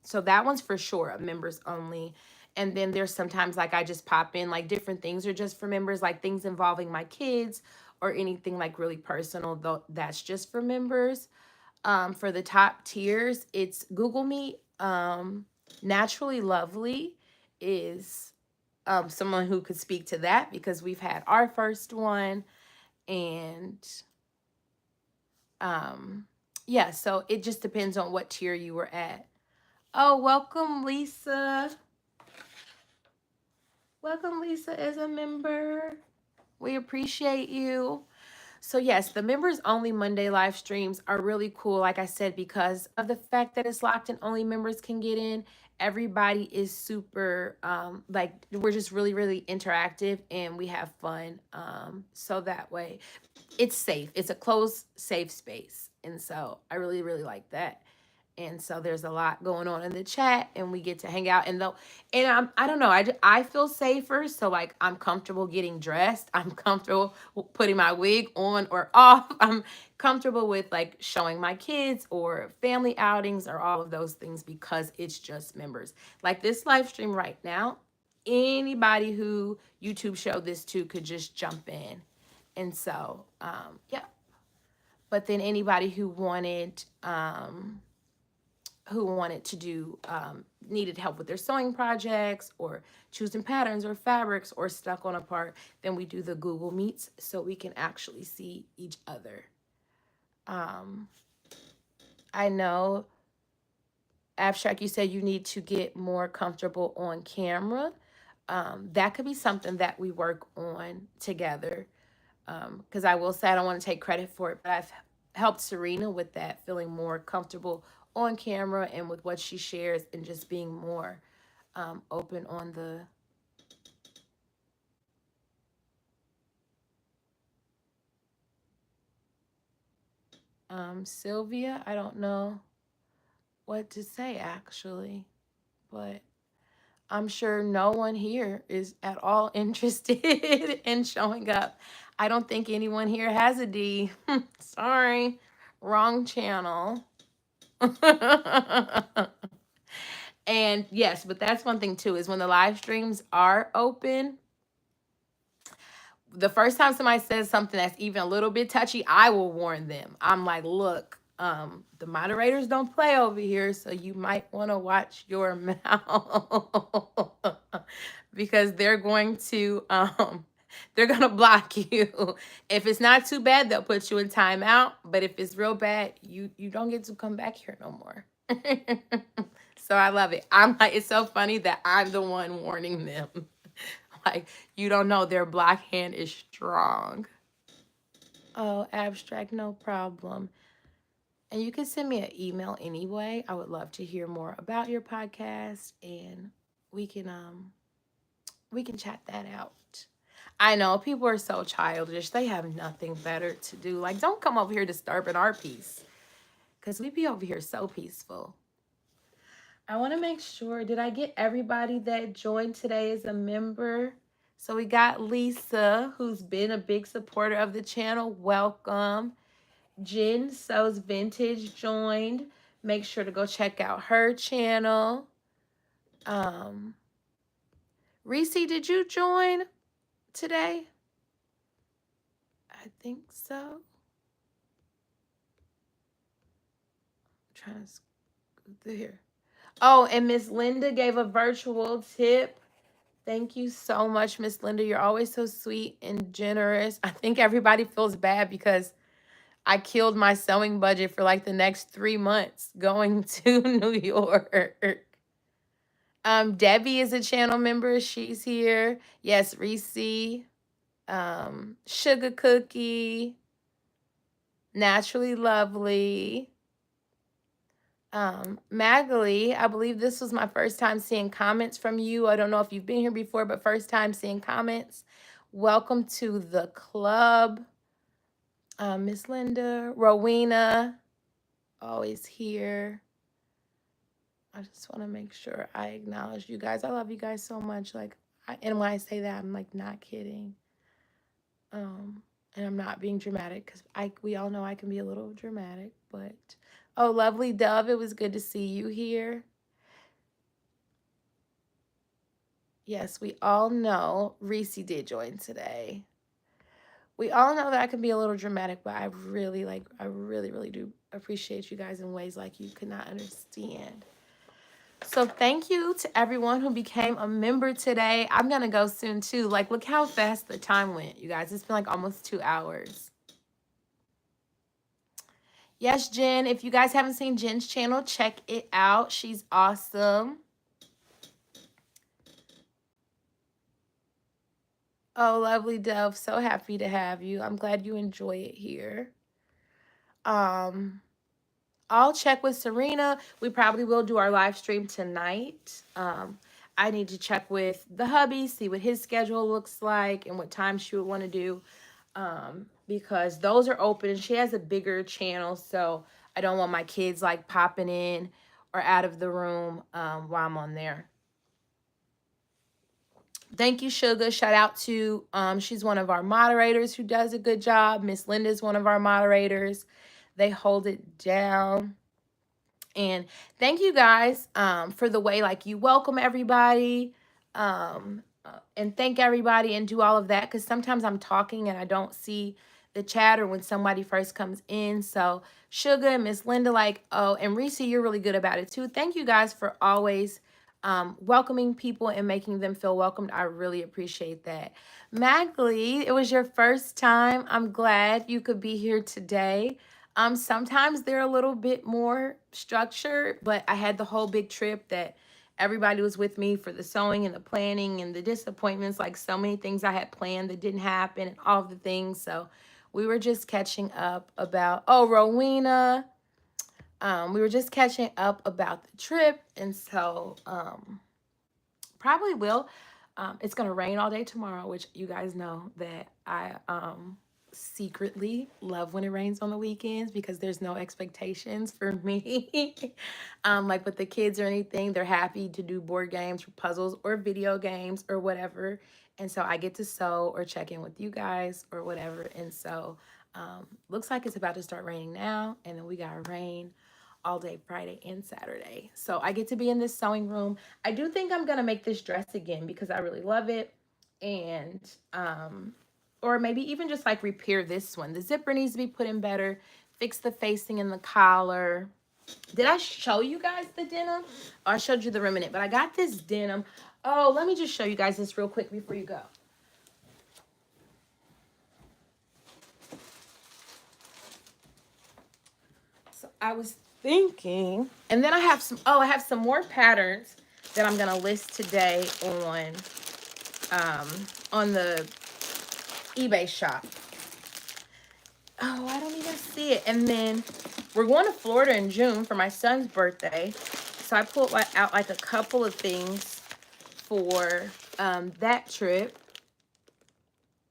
So that one's for sure a members only. And then there's sometimes like I just pop in like different things are just for members, like things involving my kids or anything like really personal, though that's just for members. For the top tiers, it's Google Meet. Naturally Lovely is someone who could speak to that because we've had our first one. And yeah, so it just depends on what tier you were at. Oh, welcome, Lisa. Welcome, Lisa, as a member. We appreciate you. So yes, the members only Monday live streams are really cool. Like I said, because of the fact that it's locked and only members can get in, everybody is super, like we're just really, really interactive and we have fun. So that way it's safe. It's a closed, safe space. And so I really, really like that. And so there's a lot going on in the chat and we get to hang out. And though, and I don't know, I feel safer. So like I'm comfortable getting dressed. I'm comfortable putting my wig on or off. I'm comfortable with like showing my kids or family outings or all of those things because it's just members. Like this live stream right now, anybody who YouTube showed this to could just jump in. And so, yeah. But then anybody who wanted, who wanted to do, needed help with their sewing projects or choosing patterns or fabrics or stuck on a part, then we do the Google Meets so we can actually see each other. Um, I know, Abstract, you said you need to get more comfortable on camera. That could be something that we work on together. Because I will say I don't want to take credit for it, but I've helped Serena with that, feeling more comfortable on camera and with what she shares and just being more open on the Sylvia. I don't know what to say actually, but I'm sure no one here is at all interested in showing up. I don't think anyone here has a D. Sorry, wrong channel. And yes, but that's one thing too, is when the live streams are open, the first time somebody says something that's even a little bit touchy, I will warn them. I'm like, look, the moderators don't play over here, so you might want to watch your mouth because they're gonna block you. If it's not too bad, they'll put you in timeout. But if it's real bad, you don't get to come back here no more. So I love it. I'm like, it's so funny that I'm the one warning them. Like, you don't know their black hand is strong. Oh, Abstract, no problem. And you can send me an email anyway. I would love to hear more about your podcast, and we can chat that out. I know people are so childish. They have nothing better to do. Like, don't come over here disturbing our peace, because we be over here so peaceful. I want to make sure, did I get everybody that joined today as a member? So we got Lisa, who's been a big supporter of the channel. Welcome. Jen Sews Vintage joined. Make sure to go check out her channel. Reese, did you join today? I think so. I'm trying to scoot through here. Oh, and Miss Linda gave a virtual tip. Thank you so much, Miss Linda. You're always so sweet and generous. I think everybody feels bad because I killed my sewing budget for like the next 3 months going to New York. Debbie is a channel member. She's here. Yes, Reese. Sugar Cookie. Naturally Lovely. Magali, I believe this was my first time seeing comments from you. I don't know if you've been here before, but first time seeing comments. Welcome to the club. Miss Linda, Rowena, always here. I just want to make sure I acknowledge you guys. I love you guys so much. Like, and when I say that, I'm like not kidding. And I'm not being dramatic because we all know I can be a little dramatic, but oh, lovely Dove, it was good to see you here. Yes, we all know Reese did join today. We all know that I can be a little dramatic, but I really, really do appreciate you guys in ways like you could not understand. So thank you to everyone who became a member today. I'm going to go soon too. Like, look how fast the time went, you guys. It's been like almost 2 hours. Yes, Jen, if you guys haven't seen Jen's channel, check it out. She's awesome. Oh, lovely Dove. So happy to have you. I'm glad you enjoy it here. I'll check with Serena. We probably will do our live stream tonight. I need to check with the hubby, see what his schedule looks like and what time she would want to do. Because those are open and she has a bigger channel. So I don't want my kids like popping in or out of the room while I'm on there. Thank you, Sugar. Shout out to, she's one of our moderators who does a good job. Miss Linda's one of our moderators. They hold it down. And thank you guys for the way like you welcome everybody and thank everybody and do all of that. Because sometimes I'm talking and I don't see the chat or when somebody first comes in. So Sugar and Miss Linda, like, oh, and Reese, you're really good about it too. Thank you guys for always welcoming people and making them feel welcomed. I really appreciate that. Magley, it was your first time. I'm glad you could be here today. Sometimes they're a little bit more structured, but I had the whole big trip that everybody was with me for the sewing and the planning and the disappointments, like so many things I had planned that didn't happen and all of the things. So we were just catching up about, oh, Rowena. We were just catching up about the trip. And so probably will. It's going to rain all day tomorrow, which you guys know that I secretly love when it rains on the weekends because there's no expectations for me. Like with the kids or anything, they're happy to do board games or puzzles or video games or whatever. And so I get to sew or check in with you guys or whatever. And so looks like it's about to start raining now. And then we got rain all day Friday and Saturday. So I get to be in this sewing room. I do think I'm going to make this dress again because I really love it. And, or maybe even just like repair this one. The zipper needs to be put in better, fix the facing and the collar. Did I show you guys the denim? Oh, I showed you the remnant, but I got this denim. Oh, let me just show you guys this real quick before you go. So I was thinking, and then I have some more patterns that I'm gonna list today on the eBay shop. Oh, I don't even see it. And then we're going to Florida in June for my son's birthday, so I pulled out like a couple of things for that trip.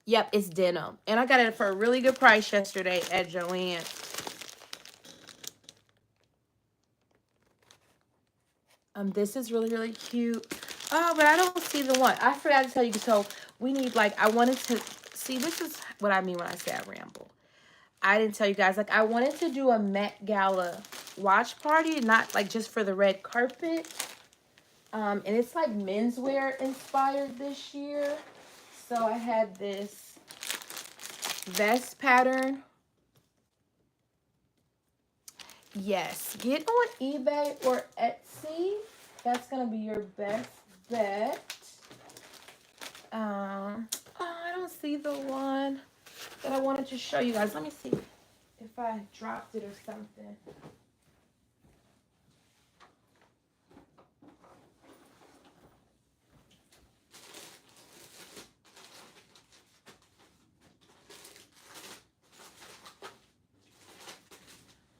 Yep, it's denim, and I got it for a really good price yesterday at Joann. This is really, really cute. Oh, but I don't see the one. I forgot to tell you. So we need, like, I wanted to see, this is what I mean when I say I ramble. I didn't tell you guys, like, I wanted to do a Met Gala watch party, not like just for the red carpet. And it's like menswear inspired this year. So I had this vest pattern. Yes, get on eBay or Etsy. That's gonna be your best bet. Oh, I don't see the one that I wanted to show you guys. Let me see if I dropped it or something.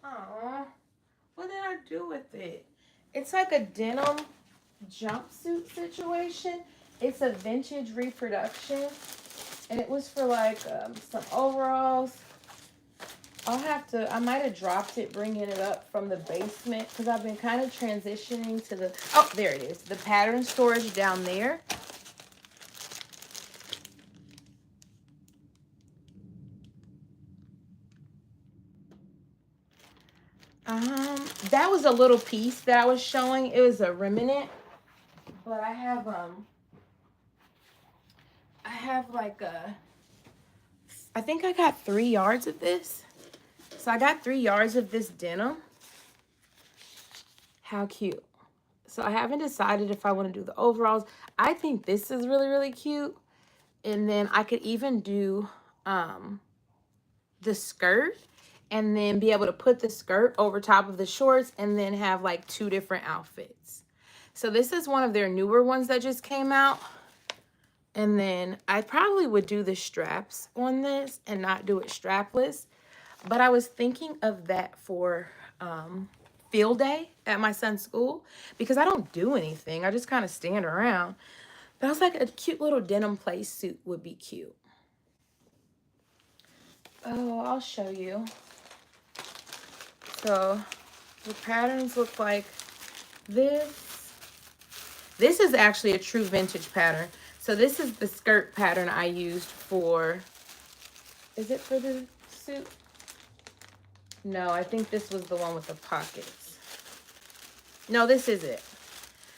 Oh, what did I do with it? It's like a denim jumpsuit situation. It's a vintage reproduction, and it was for like some overalls. I might have dropped it bringing it up from the basement because I've been kind of transitioning to the, oh, there it is, the pattern storage down there. That was a little piece that I was showing. It was a remnant, but I have like I think I got 3 yards of this. So I got 3 yards of this denim. How cute. So I haven't decided if I want to do the overalls. I think this is really, really cute. And then I could even do the skirt and then be able to put the skirt over top of the shorts and then have like 2 different outfits. So this is one of their newer ones that just came out. And then I probably would do the straps on this and not do it strapless. But I was thinking of that for field day at my son's school because I don't do anything. I just kind of stand around. But I was like, a cute little denim play suit would be cute. Oh, I'll show you. So the patterns look like this. This is actually a true vintage pattern. So this is the skirt pattern I used for, is it for the suit? No, I think this was the one with the pockets. No, this is it.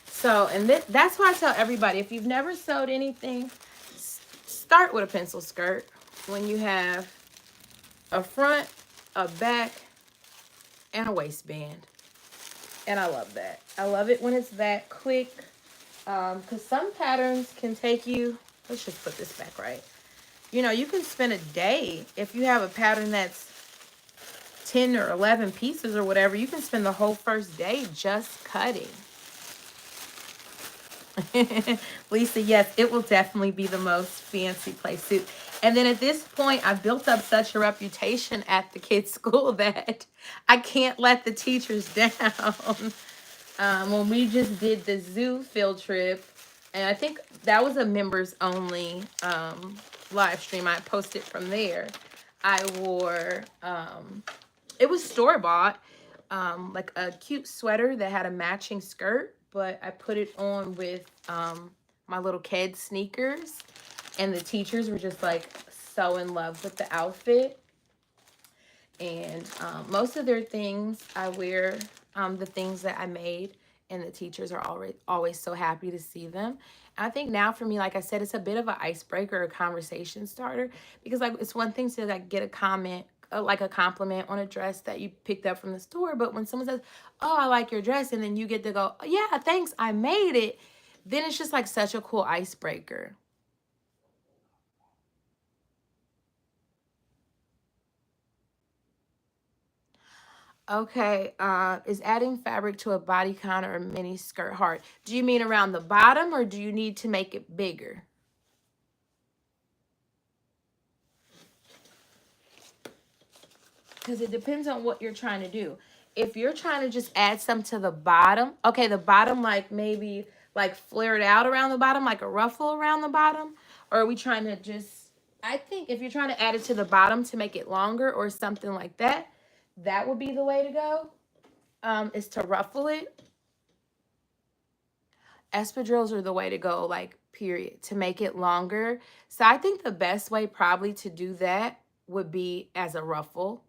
So, and that's why I tell everybody, if you've never sewed anything, start with a pencil skirt when you have a front, a back, and a waistband. And I love that. I love it when it's that quick. Because some patterns can take you, let's just put this back right. You know, you can spend a day, if you have a pattern that's 10 or 11 pieces or whatever, you can spend the whole first day just cutting. Lisa, yes, it will definitely be the most fancy play suit. And then at this point, I've built up such a reputation at the kids' school that I can't let the teachers down. When we just did the zoo field trip, and I think that was a members only live stream. I posted from there. I wore, it was store-bought, like a cute sweater that had a matching skirt, but I put it on with my little kid sneakers, and the teachers were just like so in love with the outfit. And most of their things I wear the things that I made, and the teachers are always so happy to see them. I think now for me, like I said, it's a bit of an icebreaker, a conversation starter, because like it's one thing to like get a comment, like a compliment on a dress that you picked up from the store, but when someone says, "Oh, I like your dress," and then you get to go, "Oh, yeah, thanks, I made it," then it's just like such a cool icebreaker. Okay, is adding fabric to a bodycon or a mini skirt hard? Do you mean around the bottom, or do you need to make it bigger? Because it depends on what you're trying to do. If you're trying to just add some to the bottom, okay, the bottom like maybe like flared out around the bottom, like a ruffle around the bottom, or are we trying to just, I think if you're trying to add it to the bottom to make it longer or something like that, that would be the way to go, is to ruffle it. Espadrilles are the way to go, like, period, to make it longer. So I think the best way probably to do that would be as a ruffle.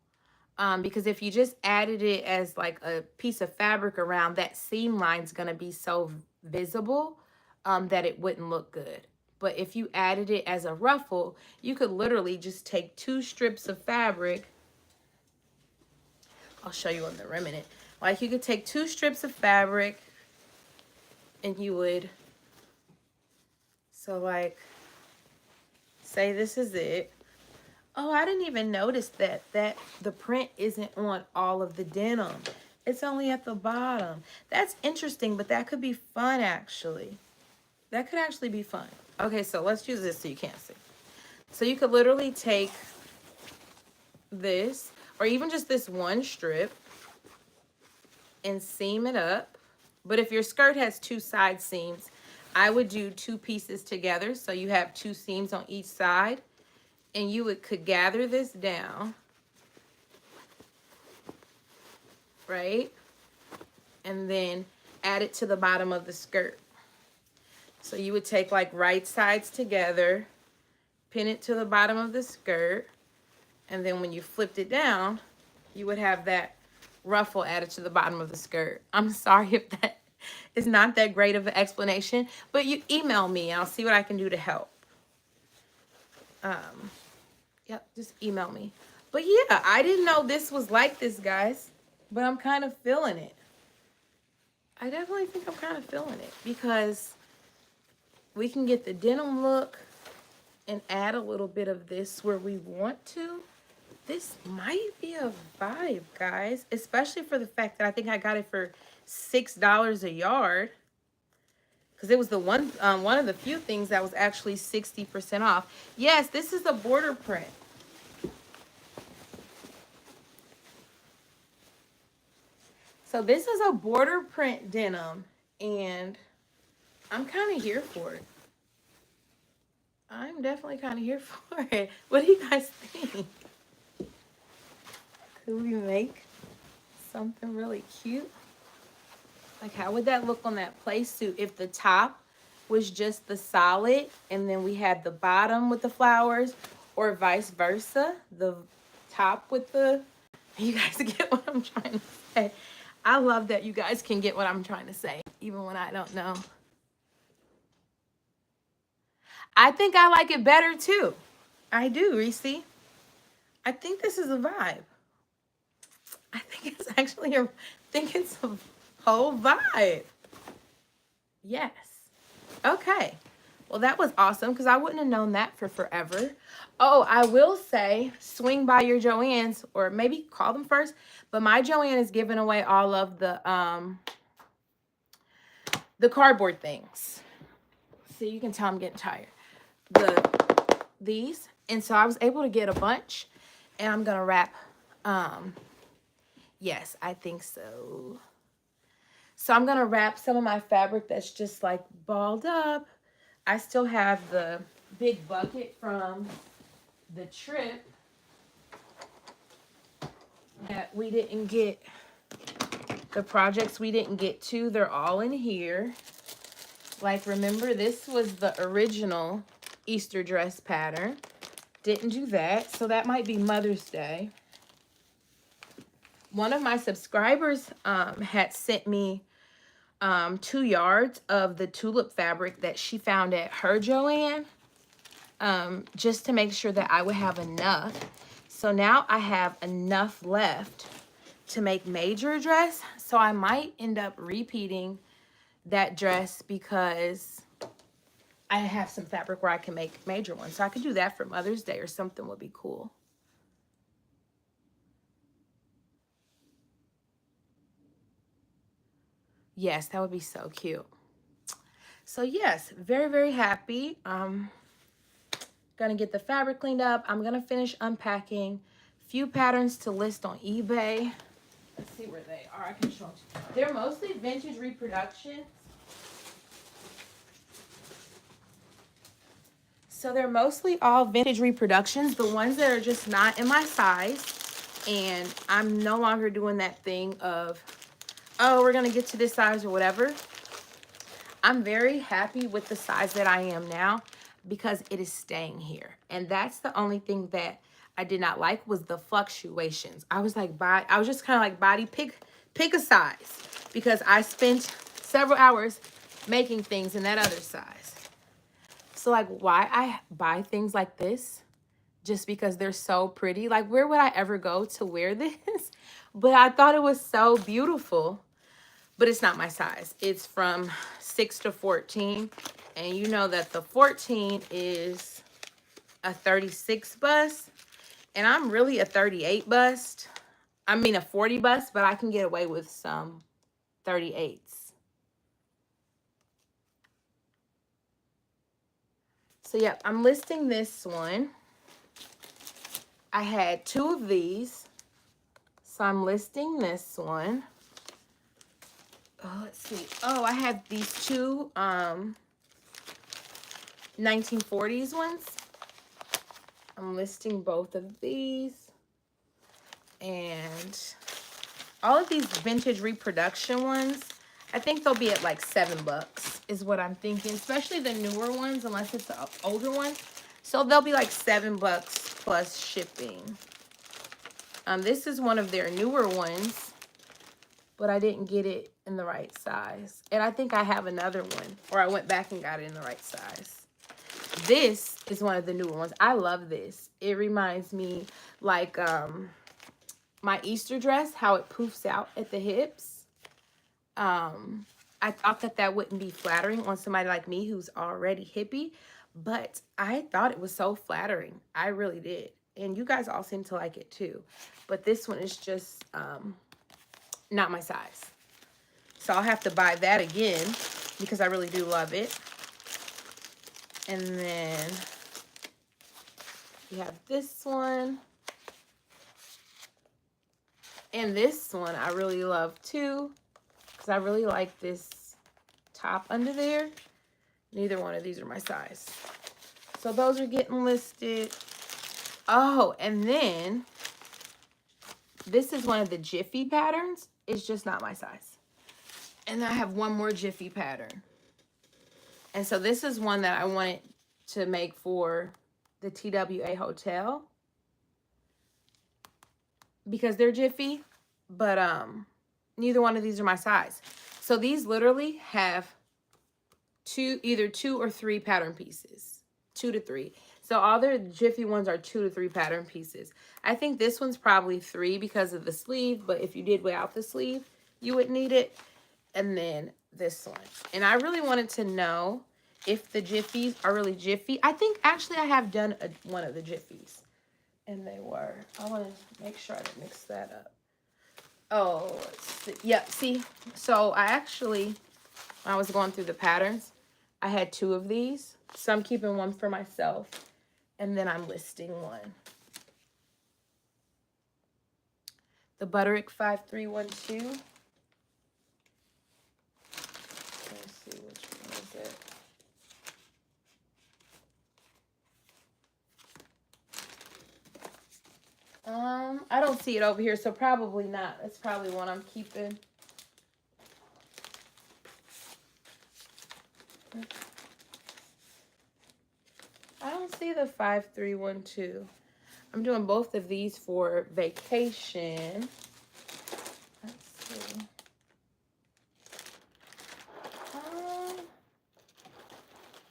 Because if you just added it as like a piece of fabric around, that seam line's going to be so visible that it wouldn't look good. But if you added it as a ruffle, you could literally just take 2 strips of fabric. I'll show you on the remnant. Like you could take 2 strips of fabric, and you would, so like, say this is it. Oh, I didn't even notice that the print isn't on all of the denim. It's only at the bottom. That's interesting, but that could be fun actually. That could actually be fun. Okay, so let's use this so you can't see. So you could literally take this, or even just this one strip, and seam it up. But if your skirt has 2 side seams, I would do 2 pieces together, so you have 2 seams on each side, and you could gather this down, right? And then add it to the bottom of the skirt. So you would take like right sides together, pin it to the bottom of the skirt, and then when you flipped it down, you would have that ruffle added to the bottom of the skirt. I'm sorry if that is not that great of an explanation, but you email me and I'll see what I can do to help. Yep, just email me. But yeah, I didn't know this was like this, guys, but I'm kind of feeling it. I definitely think I'm kind of feeling it because we can get the denim look and add a little bit of this where we want to. This might be a vibe, guys, especially for the fact that I think I got it for $6 a yard, because it was the one of the few things that was actually 60% off. Yes, this is a border print. So this is a border print denim, and I'm kind of here for it. I'm definitely kind of here for it. What do you guys think? Could we make something really cute? Like, how would that look on that play suit if the top was just the solid and then we had the bottom with the flowers, or vice versa, the top with the, you guys get what I'm trying to say. I love that you guys can get what I'm trying to say, even when I don't know. I think I like it better too. I do, Reese. I think this is a vibe. I think it's actually a whole vibe. Yes. Okay. Well, that was awesome because I wouldn't have known that for forever. Oh, I will say, swing by your Joann's or maybe call them first. But my Joann is giving away all of the cardboard things. See, you can tell I'm getting tired. These. And so I was able to get a bunch. And I'm going to wrap. Yes, I think so. So I'm going to wrap some of my fabric that's just like balled up. I still have the big bucket from the trip that we didn't get. The projects we didn't get to, they're all in here. Like, remember, this was the original Easter dress pattern. Didn't do that, so that might be Mother's Day. One of my subscribers had sent me 2 yards of the tulip fabric that she found at her Joann, just to make sure that I would have enough. So now I have enough left to make major dress. So I might end up repeating that dress because I have some fabric where I can make major ones. So I could do that for Mother's Day or something would be cool. Yes, that would be so cute. So yes, very, very happy. Gonna get the fabric cleaned up. I'm gonna finish unpacking. Few patterns to list on eBay. Let's see where they are. I can show them. They're mostly vintage reproductions. So they're mostly all vintage reproductions. The ones that are just not in my size. And I'm no longer doing that thing of, oh, we're gonna get to this size or whatever. I'm very happy with the size that I am now because it is staying here. And that's the only thing that I did not like was the fluctuations. I was like, I was just kind of like, body, pick a size, because I spent several hours making things in that other size. So like, why I buy things like this? Just because they're so pretty. Like, where would I ever go to wear this? But I thought it was so beautiful. But it's not my size. It's from 6 to 14. And you know that the 14 is a 36 bust. And I'm really a 38 bust. I mean a 40 bust, but I can get away with some 38s. So yeah, I'm listing this one. I had 2 of these. So I'm listing this one. Oh, let's see. Oh, I have these 2 1940s ones. I'm listing both of these. And all of these vintage reproduction ones, I think they'll be at like $7 is what I'm thinking. Especially the newer ones, unless it's an older one. So they'll be like $7 plus shipping. This is one of their newer ones, but I didn't get it in the right size. And I think I have another one, or I went back and got it in the right size. This is one of the newer ones. I love this. It reminds me like my Easter dress, how it poofs out at the hips. I thought that wouldn't be flattering on somebody like me who's already hippie, but I thought it was so flattering. I really did. And you guys all seem to like it too. But this one is just not my size. So I'll have to buy that again because I really do love it. And then we have this one. And this one I really love too, because I really like this top under there. Neither one of these are my size. So those are getting listed. Oh, and then this is one of the Jiffy patterns. It's just not my size. And I have one more Jiffy pattern. And so this is one that I wanted to make for the TWA Hotel, because they're Jiffy, but neither one of these are my size. So these literally have either 2 or 3 pattern pieces, 2 to 3. So all their Jiffy ones are 2 to 3 pattern pieces. I think this one's probably 3 because of the sleeve, but if you did without the sleeve, you would need it. And then this one. And I really wanted to know if the Jiffies are really Jiffy. I think actually I have done one of the Jiffies. And they were. I want to make sure I didn't mix that up. Oh, let's see. Yeah, see? So I actually, when I was going through the patterns, I had 2 of these. So I'm keeping one for myself. And then I'm listing one. The Butterick 5312. Let's see, which one is it? I don't see it over here, so probably not. That's probably one I'm keeping. I don't see the 5312. I'm doing both of these for vacation. Let's see.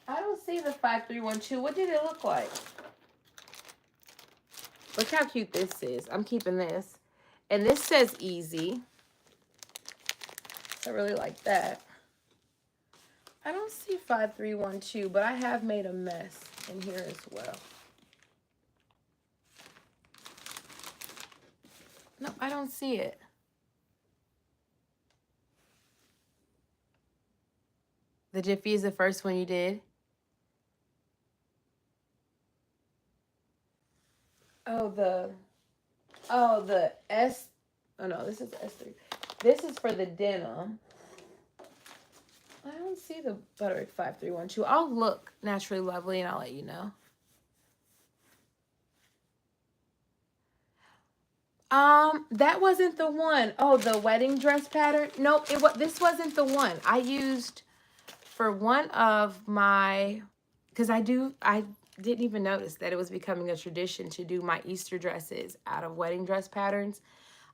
I don't see the 5312. What did it look like? Look how cute this is. I'm keeping this. And this says easy. I really like that. I don't see 5312, but I have made a mess in here as well. No, I don't see it. The Jiffy is the first one you did? Oh, the S. Oh, no, this is S3. This is for the denim. I don't see the Butterick 5312. I'll look Naturally Lovely and I'll let you know. That wasn't the one. Oh, the wedding dress pattern. Nope, this wasn't the one. I used for one of my, because I didn't even notice that it was becoming a tradition to do my Easter dresses out of wedding dress patterns.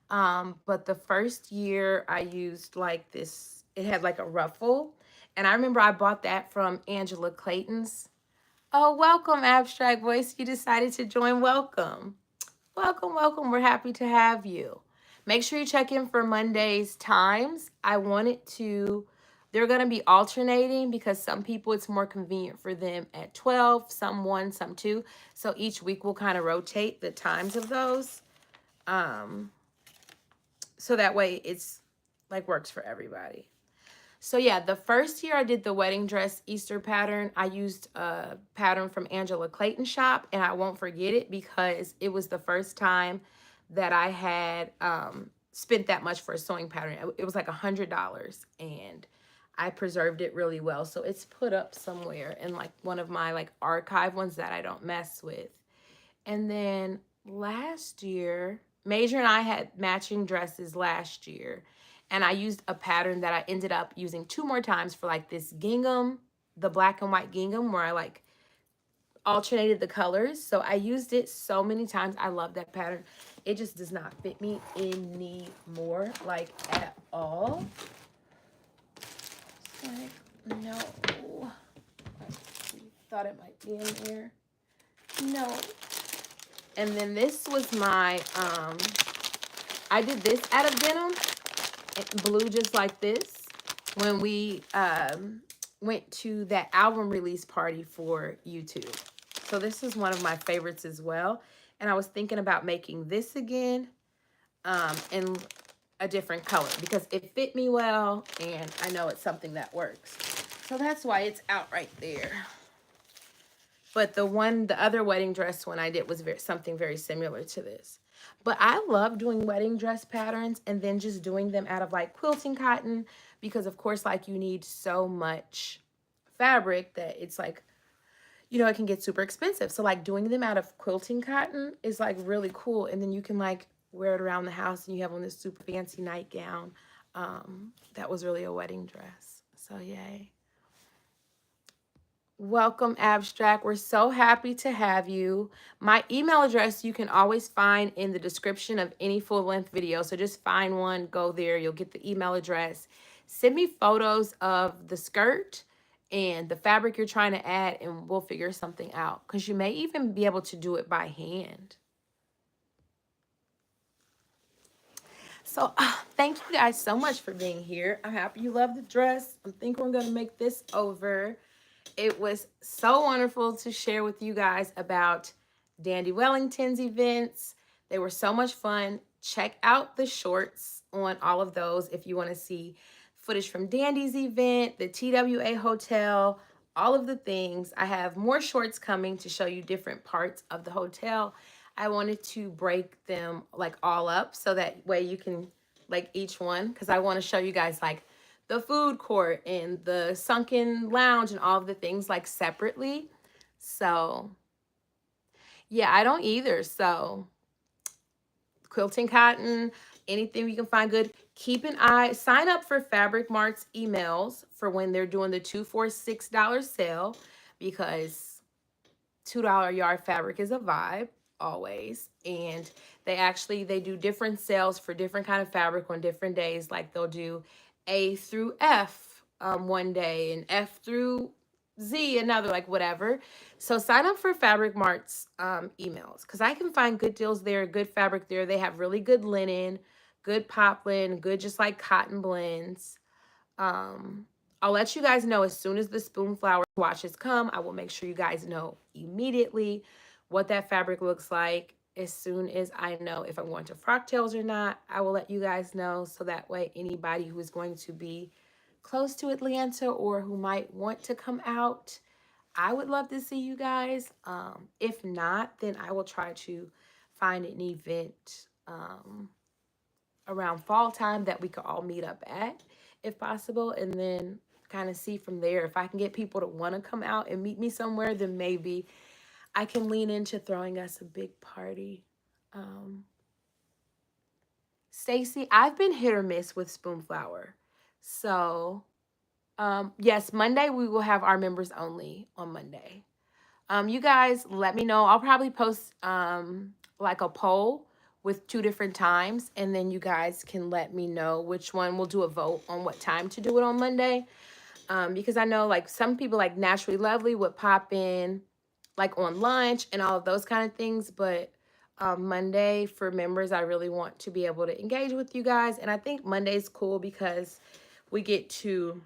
But the first year I used like this, it had like a ruffle. And I remember I bought that from Angela Clayton's. Oh, welcome, Abstract Voice. You decided to join. Welcome. Welcome, welcome. We're happy to have you. Make sure you check in for Monday's times. I wanted to, they're going to be alternating because some people it's more convenient for them at 12, some 1, some 2. So each week we'll kind of rotate the times of those. So that way it's like works for everybody. So yeah, the first year I did the wedding dress Easter pattern, I used a pattern from Angela Clayton's shop, and I won't forget it because it was the first time that I had spent that much for a sewing pattern. It was like $100, and I preserved it really well. So it's put up somewhere in like one of my like archive ones that I don't mess with. And then last year, Major and I had matching dresses last year. And I used a pattern that I ended up using 2 more times for like this gingham, the black and white gingham, where I like alternated the colors. So I used it so many times. I love that pattern. It just does not fit me anymore, like at all. It's like, no. Thought it might be in here. No. And then this was my, I did this out of denim. Blue just like this when we went to that album release party for YouTube. So this is one of my favorites as well. And I was thinking about making this again in a different color because it fit me well and I know it's something that works. So that's why it's out right there. But the other wedding dress one I did was something very similar to this. But I love doing wedding dress patterns and then just doing them out of like quilting cotton because of course like you need so much fabric that it's like, you know, it can get super expensive. So like doing them out of quilting cotton is like really cool. And then you can like wear it around the house and you have on this super fancy nightgown. That was really a wedding dress. So yay. Welcome, Abstract. We're so happy to have you. My email address you can always find in the description of any full-length video. So just find one, go there. You'll get the email address. Send me photos of the skirt and the fabric you're trying to add, and we'll figure something out, because you may even be able to do it by hand. So thank you guys so much for being here. I'm happy you love the dress. I think we're going to make this over. It was so wonderful to share with you guys about Dandy Wellington's events. They were so much fun. Check out the shorts on all of those if you want to see footage from Dandy's event, the TWA Hotel, all of the things. I have more shorts coming to show you different parts of the hotel. I wanted to break them like all up so that way you can like each one, because I want to show you guys like the food court and the sunken lounge and all of the things like separately. So yeah, I don't either. So quilting cotton, anything we can find good. Keep an eye, sign up for Fabric Mart's emails for when they're doing the $2 for $6 sale, because $2 yard fabric is a vibe always. And they do different sales for different kind of fabric on different days. Like they'll do A through F one day and F through Z another, like whatever. So sign up for Fabric Mart's emails, because I can find good deals there, good fabric there. They have really good linen, good poplin, good just like cotton blends. I'll let you guys know as soon as the Spoonflower swatches come. I will make sure you guys know immediately what that fabric looks like. As soon as I know if I'm going to Frocktails or not, I will let you guys know, so that way anybody who is going to be close to Atlanta or who might want to come out, I would love to see you guys. If not, then I will try to find an event around fall time that we could all meet up at, if possible, and then kind of see from there. If I can get people to want to come out and meet me somewhere, then maybe I can lean into throwing us a big party. Stacy, I've been hit or miss with Spoonflower. So, yes, Monday we will have our members only on Monday. You guys let me know. I'll probably post like a poll with 2 different times, and then you guys can let me know which one. We'll do a vote on what time to do it on Monday. Because I know like some people like Naturally Lovely would pop in like on lunch and all of those kind of things, but Monday for members, I really want to be able to engage with you guys. And I think Monday's cool because we get to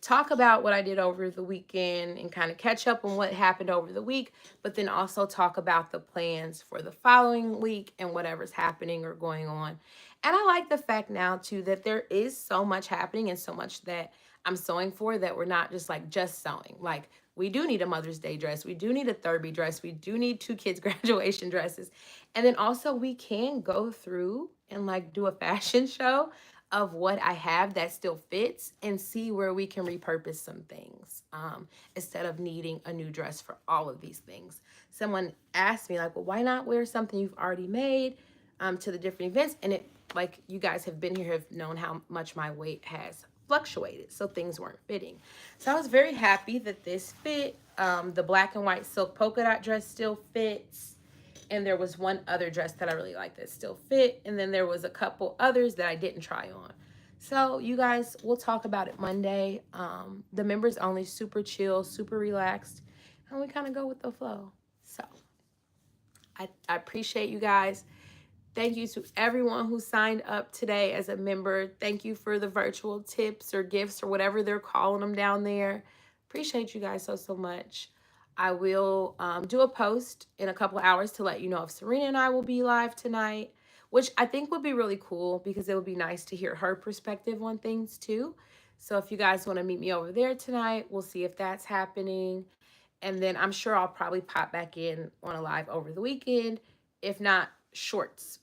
talk about what I did over the weekend and kind of catch up on what happened over the week, but then also talk about the plans for the following week and whatever's happening or going on. And I like the fact now too that there is so much happening and so much that I'm sewing for, that we're not just sewing. Like we do need a Mother's Day dress. We do need a Thurby dress. We do need 2 kids' graduation dresses. And then also we can go through and like do a fashion show of what I have that still fits and see where we can repurpose some things instead of needing a new dress for all of these things. Someone asked me like, well, why not wear something you've already made to the different events? And it, like you guys have been here, have known how much my weight has fluctuated, so things weren't fitting. So I was very happy that this fit. The black and white silk polka dot dress still fits. And there was one other dress that I really liked that still fit. And then there was a couple others that I didn't try on. So you guys, we'll talk about it Monday. The members only, super chill, super relaxed. And we kind of go with the flow. So I appreciate you guys. Thank you to everyone who signed up today as a member. Thank you for the virtual tips or gifts or whatever they're calling them down there. Appreciate you guys so much. I will do a post in a couple of hours to let you know if Serena and I will be live tonight, which I think would be really cool because it would be nice to hear her perspective on things too. So if you guys want to meet me over there tonight, we'll see if that's happening. And then I'm sure I'll probably pop back in on a live over the weekend. If not,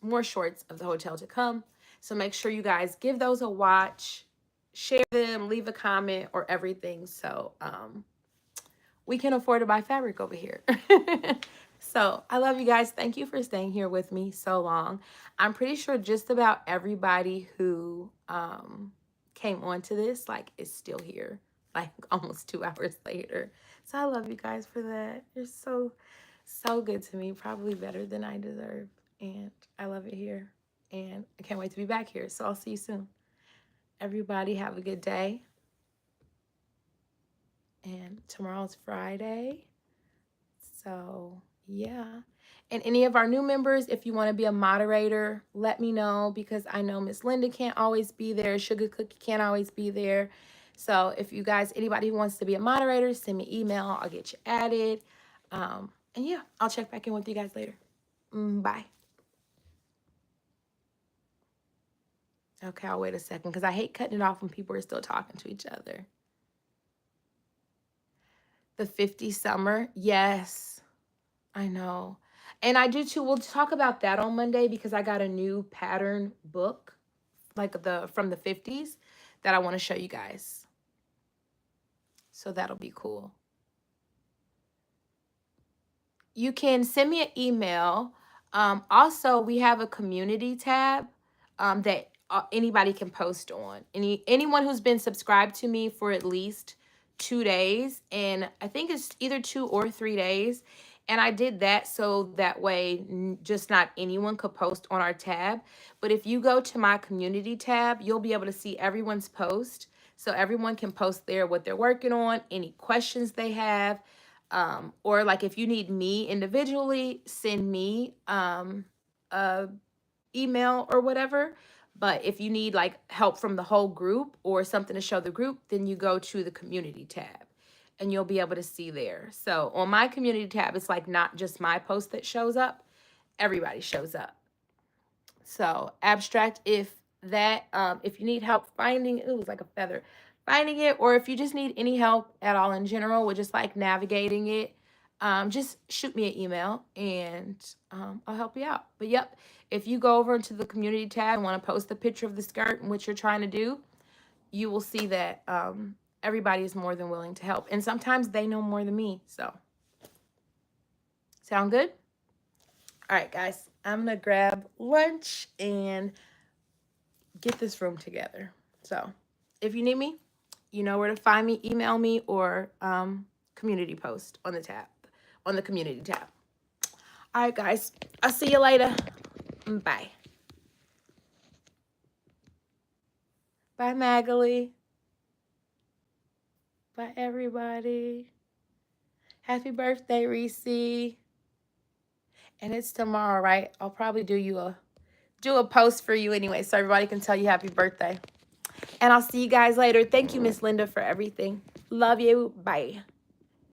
more shorts of the hotel to come. So make sure you guys give those a watch, share them, leave a comment or everything. So we can afford to buy fabric over here. So I love you guys. Thank you for staying here with me so long. I'm pretty sure just about everybody who came onto this like is still here, like almost 2 hours later. So I love you guys for that. You're so good to me, probably better than I deserve. And I love it here. And I can't wait to be back here. So I'll see you soon. Everybody have a good day. And tomorrow's Friday. So, yeah. And any of our new members, if you want to be a moderator, let me know, because I know Miss Linda can't always be there. Sugar Cookie can't always be there. So if you guys, anybody who wants to be a moderator, send me email. I'll get you added. And yeah, I'll check back in with you guys later. Bye. Okay, I'll wait a second because I hate cutting it off when people are still talking to each other. The 50 summer, yes, I know. And I do too. We'll talk about that on Monday because I got a new pattern book, like from the 50s, that I want to show you guys. So that'll be cool. You can send me an email. Also, we have a community tab that anybody can post on. Anyone who's been subscribed to me for at least 2 days, and I think it's either 2 or 3 days. And I did that so that way just not anyone could post on our tab. But if you go to my community tab, you'll be able to see everyone's post. So everyone can post there what they're working on, any questions they have. Or like if you need me individually, send me a email or whatever. But if you need like help from the whole group or something to show the group, then you go to the community tab and you'll be able to see there. So on my community tab, it's like not just my post that shows up, everybody shows up. So abstract, if you need help finding, it was like a feather, finding it, or if you just need any help at all in general with just like navigating it, just shoot me an email and I'll help you out. But yep, if you go over into the community tab and want to post a picture of the skirt and what you're trying to do, you will see that everybody is more than willing to help. And sometimes they know more than me. So, sound good? All right, guys, I'm going to grab lunch and get this room together. So, if you need me, you know where to find me. Email me or community post on the tab, on the community tab. All right, guys, I'll see you later. Bye. Bye, Magali. Bye, everybody. Happy birthday, Reese. And it's tomorrow, right? I'll probably do a post for you anyway, so everybody can tell you happy birthday. And I'll see you guys later. Thank you, Miss Linda, for everything. Love you. Bye.